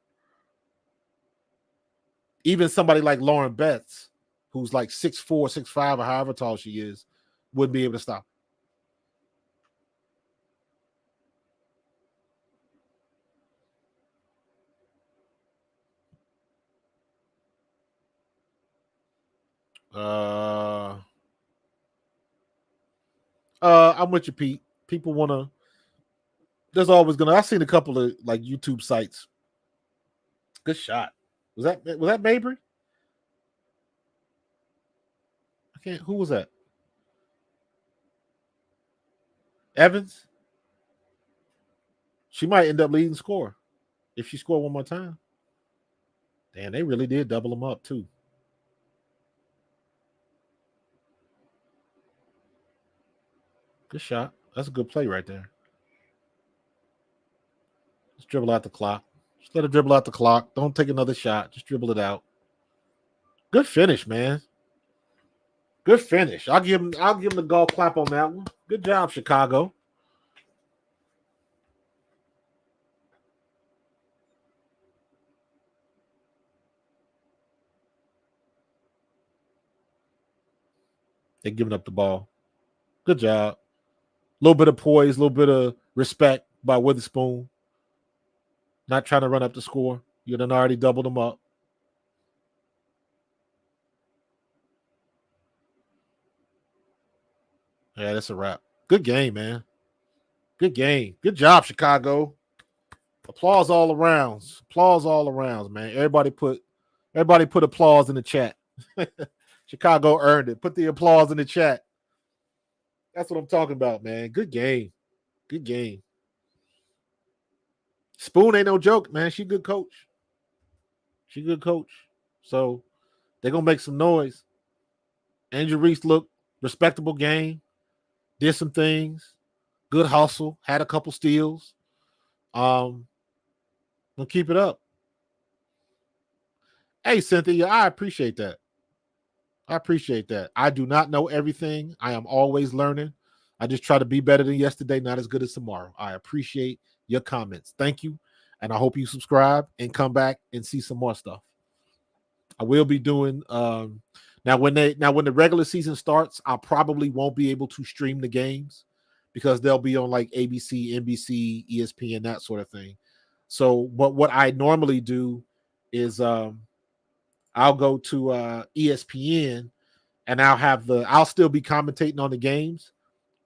Even somebody like Lauren Betts, who's like 6'4", 6'5", or however tall she is, wouldn't be able to stop her. I'm with you, Pete. People want to. There's always gonna. I've seen a couple of like YouTube sites. Good shot. Was that Mabry? I can't. Who was that? Evans. She might end up leading score if she scored one more time. Damn, they really did double them up too. Good shot. That's a good play right there. Just dribble out the clock. Just let her dribble out the clock. Don't take another shot. Just dribble it out. Good finish, man. Good finish. I'll give him the golf clap on that one. Good job, Chicago. They're giving up the ball. Good job. A little bit of poise, a little bit of respect by Witherspoon. Not trying to run up the score. You done already doubled them up. Yeah, that's a wrap. Good game, man. Good game. Good job, Chicago. Applause all around. Applause all around, man. Everybody put Everybody put applause in the chat. Chicago earned it. Put the applause in the chat. That's what I'm talking about, man. Good game. Good game. Spoon ain't no joke, man. She good coach. She good coach. So they're gonna make some noise. Angel Reese looked respectable game. Did some things. Good hustle. Had a couple steals. We'll keep it up. Hey, Cynthia, I appreciate that. I appreciate that. I do not know everything. I am always learning. I just try to be better than yesterday, not as good as tomorrow. I appreciate your comments. Thank you. And I hope you subscribe and come back and see some more stuff. I will be doing now when the regular season starts, I probably won't be able to stream the games because they'll be on like ABC, NBC, ESPN, that sort of thing. So what I normally do is I'll go to ESPN and I'll still be commentating on the games,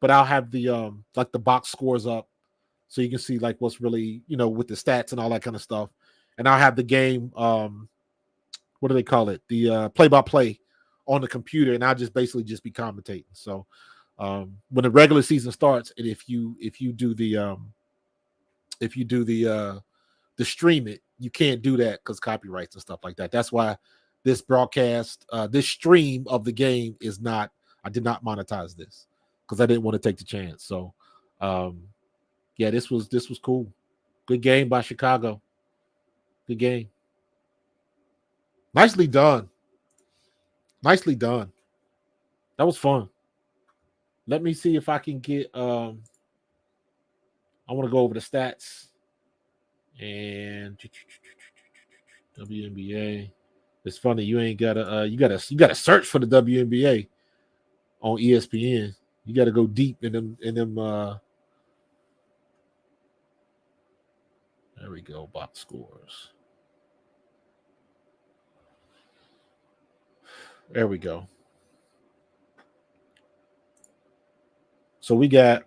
but I'll have the like the box scores up so you can see like what's really, with the stats and all that kind of stuff. And I'll have the game what do they call it? The play-by-play on the computer, and I'll just basically just be commentating. So when the regular season starts, and if you do the stream it, you can't do that because copyrights and stuff like that. That's why this broadcast, this stream of the game is not. I did not monetize this because I didn't want to take the chance. So, yeah, this was cool. Good game by Chicago. Good game. Nicely done. Nicely done. That was fun. Let me see if I can get. I want to go over the stats and WNBA. It's funny you ain't gotta you gotta search for the WNBA on ESPN. You gotta go deep in them there we go, box scores. There we go. So we got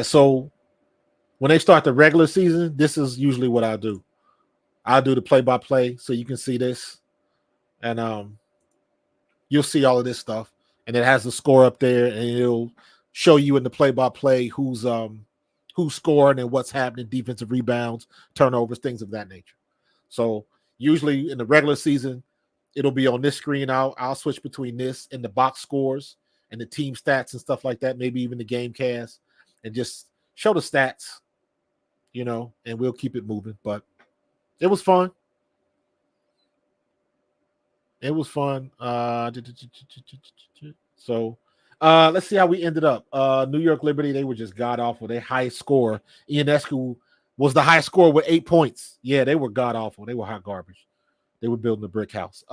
so when they start the regular season, this is usually what I do. I'll do the play-by-play so you can see this. And you'll see all of this stuff. And it has the score up there, and it'll show you in the play-by-play who's scoring and what's happening, defensive rebounds, turnovers, things of that nature. So usually in the regular season, it'll be on this screen. I'll switch between this and the box scores and the team stats and stuff like that, maybe even the game cast, and just show the stats, and we'll keep it moving. But it was fun. It was fun. So let's see how we ended up. New York Liberty, they were just god awful. Their highest score, Ionescu, was the highest score with 8 points. Yeah, they were god awful. They were hot garbage. They were building a brick house.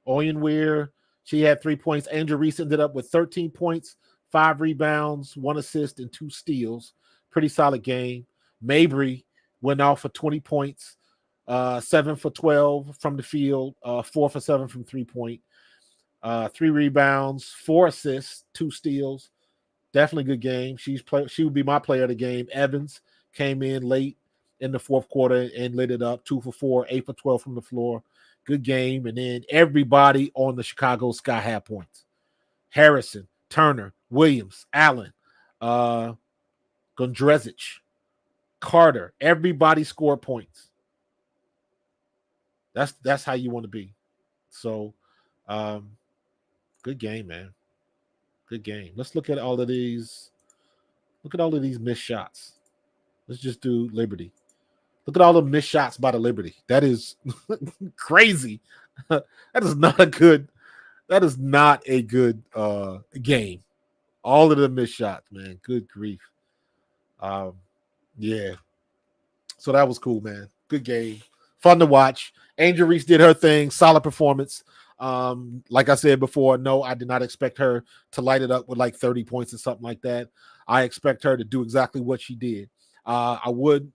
Oyenweir, she had 3 points. Angel Reese ended up with 13 points, 5 rebounds, 1 assist, and 2 steals. Pretty solid game. Mabry went off for 20 points, 7 for 12 from the field, 4 for 7 from 3-point, 3 rebounds, 4 assists, 2 steals. Definitely good game. She would be my player of the game. Evans came in late in the fourth quarter and lit it up. 2 for 4, 8 for 12 from the floor. Good game. And then everybody on the Chicago Sky had points. Harrison, Turner, Williams, Allen, Gondrezic, Carter. Everybody scored points. That's how you want to be. So, good game, man. Good game. Let's look at all of these. Look at all of these missed shots. Let's just do Liberty. Look at all the missed shots by the Liberty. That is crazy. That is not a good game. All of the missed shots, man. Good grief. Yeah. So that was cool, man. Good game. Fun to watch. Angel Reese did her thing. Solid performance. Like I said before, no, I did not expect her to light it up with like 30 points or something like that. I expect her to do exactly what she did. I would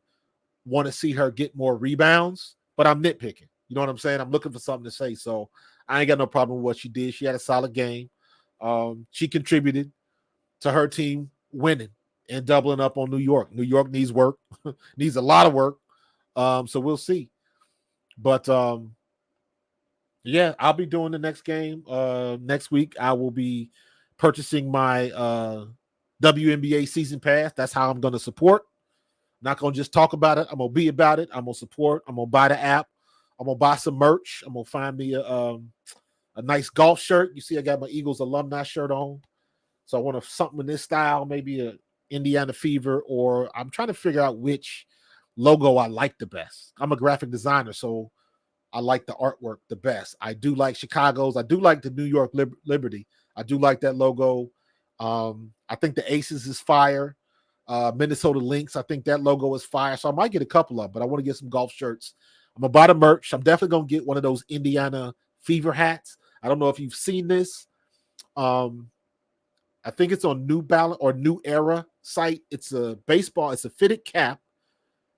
want to see her get more rebounds, but I'm nitpicking. You know what I'm saying? I'm looking for something to say. So I ain't got no problem with what she did. She had a solid game. She contributed to her team winning. and doubling up on New York. New York needs work, needs a lot of work. So we'll see. But yeah, I'll be doing the next game. Next week, I will be purchasing my WNBA season pass. That's how I'm going to support. Not going to just talk about it. I'm going to be about it. I'm going to support. I'm going to buy the app. I'm going to buy some merch. I'm going to find me a nice golf shirt. You see, I got my Eagles alumni shirt on. So I want something in this style, maybe a Indiana Fever, or I'm trying to figure out which logo I like the best. I'm a graphic designer, so I like the artwork the best. I do like Chicago's. I do like the New York Liberty. I do like that logo. I think the Aces is fire. Minnesota Lynx, I think that logo is fire. So I might get a couple of them, but I want to get some golf shirts. I'm going to buy the merch. I'm definitely going to get one of those Indiana Fever hats. I don't know if you've seen this. I think it's on New Balance or New Era site. It's a baseball. It's a fitted cap.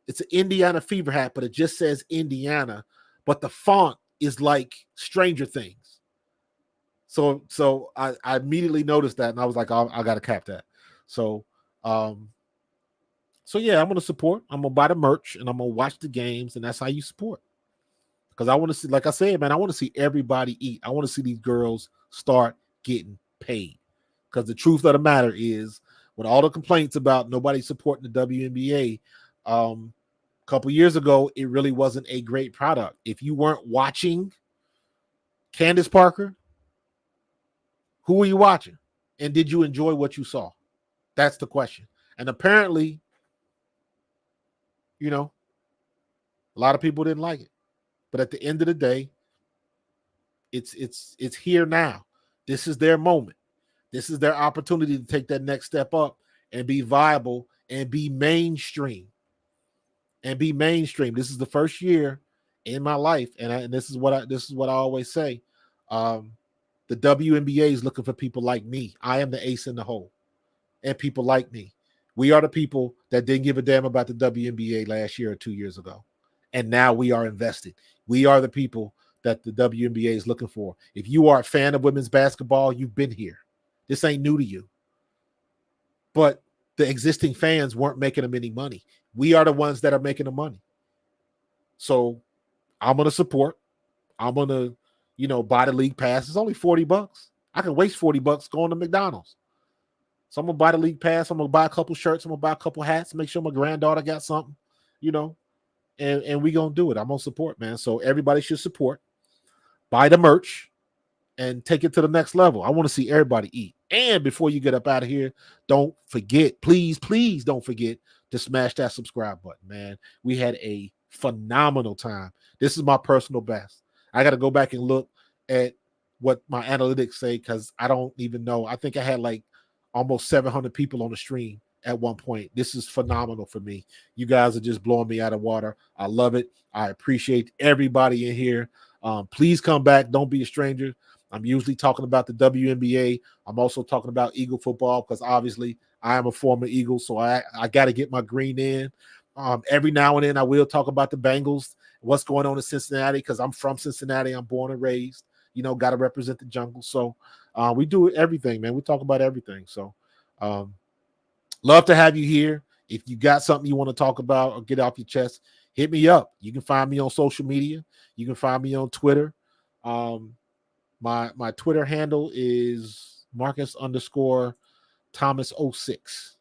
It's an Indiana Fever hat, but it just says Indiana. But the font is like Stranger Things. So I immediately noticed that, and I was like, I got to cap that. So yeah, I'm going to support. I'm going to buy the merch, and I'm going to watch the games, and that's how you support. Because I want to see, like I said, man, I want to see everybody eat. I want to see these girls start getting paid. Because the truth of the matter is, with all the complaints about nobody supporting the WNBA, a couple years ago, it really wasn't a great product. If you weren't watching Candace Parker, who were you watching? And did you enjoy what you saw? That's the question. And apparently, a lot of people didn't like it. But at the end of the day, it's here now. This is their moment. This is their opportunity to take that next step up and be viable and be mainstream. This is the first year in my life, and this is what I always say. The WNBA is looking for people like me. I am the ace in the hole, and people like me. We are the people that didn't give a damn about the WNBA last year or 2 years ago, and now we are invested. We are the people that the WNBA is looking for. If you are a fan of women's basketball, you've been here. This ain't new to you. But the existing fans weren't making them any money. We are the ones that are making the money. So I'm going to support. I'm going to, buy the league pass. It's only $40. I can waste $40 going to McDonald's. So I'm going to buy the league pass. I'm going to buy a couple shirts. I'm going to buy a couple hats. Make sure my granddaughter got something, and we going to do it. I'm going to support, man. So everybody should support. Buy the merch and take it to the next level. I want to see everybody eat. And before you get up out of here, don't forget, please don't forget to smash that subscribe button, man. We had a phenomenal time. This is my personal best. I got to go back and look at what my analytics say because I don't even know. I think I had like almost 700 people on the stream at one point. This is phenomenal for me. You guys are just blowing me out of water. I love it. I appreciate everybody in here. Please come back. Don't be a stranger. I'm usually talking about the WNBA. I'm also talking about Eagle football because obviously I am a former Eagle, so I got to get my green in. Every now and then I will talk about the Bengals, what's going on in Cincinnati because I'm from Cincinnati. I'm born and raised. Got to represent the jungle. So we do everything, man. We talk about everything. So love to have you here. If you got something you want to talk about or get off your chest, hit me up. You can find me on social media. You can find me on Twitter. My Twitter handle is Marcus_Thomas06.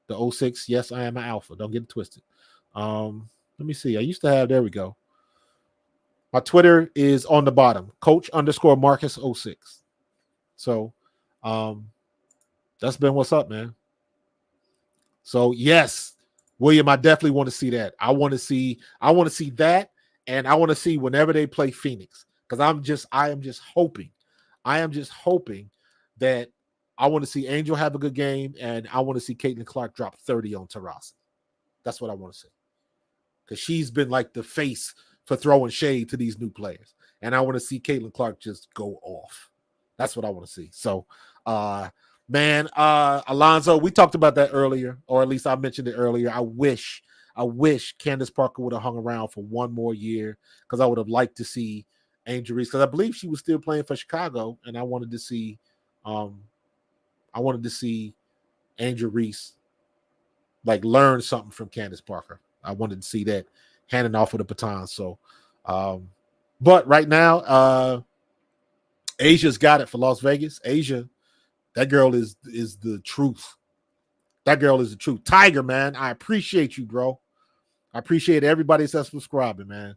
The 06, yes, I am an alpha. Don't get it twisted. Let me see. I used to have, there we go. My Twitter is on the bottom, Coach_Marcus06. So that's been what's up, man. So yes, William, I definitely want to see that. I want to see that, and I want to see whenever they play Phoenix. Because I am just hoping that I want to see Angel have a good game, and I want to see Caitlin Clark drop 30 on Taurasi. That's what I want to see. Because she's been like the face for throwing shade to these new players. And I want to see Caitlin Clark just go off. That's what I want to see. So, man, Alonzo, we talked about that earlier, or at least I mentioned it earlier. I wish Candace Parker would have hung around for one more year because I would have liked to see Angel Reese, because I believe she was still playing for Chicago, and I wanted to see Angel Reese like learn something from Candace Parker. I wanted to see that handing off of the baton. So, but right now, Asia's got it for Las Vegas. Asia, that girl is the truth. That girl is the truth. Tiger, man, I appreciate you, bro. I appreciate everybody that's subscribing, man.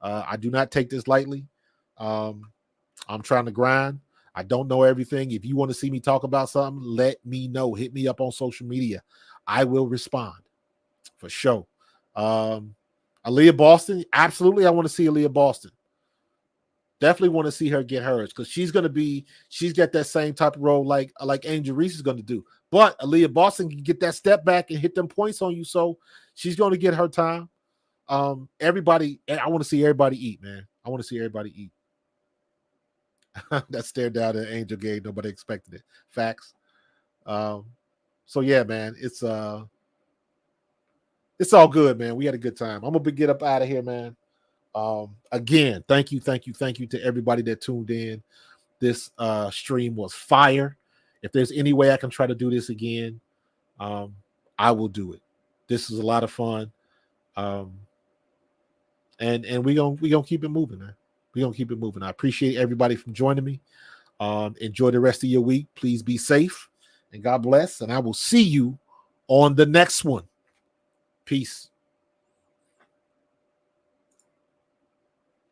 I do not take this lightly. I'm trying to grind. I don't know everything. If you want to see me talk about something, let me know. Hit me up on social media. I will respond for sure. Aaliyah Boston, absolutely. I want to see Aaliyah Boston. Definitely want to see her get hers because she's got that same type of role like Angel Reese is going to do. But Aaliyah Boston can get that step back and hit them points on you, so she's going to get her time. Everybody, I want to see everybody eat, man. I want to see everybody eat. That stare down at Angel gave, nobody expected it. Facts. So yeah, man, it's all good, man. We had a good time. I'm gonna get up out of here, man. Again, thank you to everybody that tuned in. This stream was fire. If there's any way I can try to do this again, I will do it. This is a lot of fun. And we gonna keep it moving, man. We're gonna keep it moving. I appreciate everybody from joining me. Enjoy the rest of your week. Please be safe and God bless. And I will see you on the next one. Peace.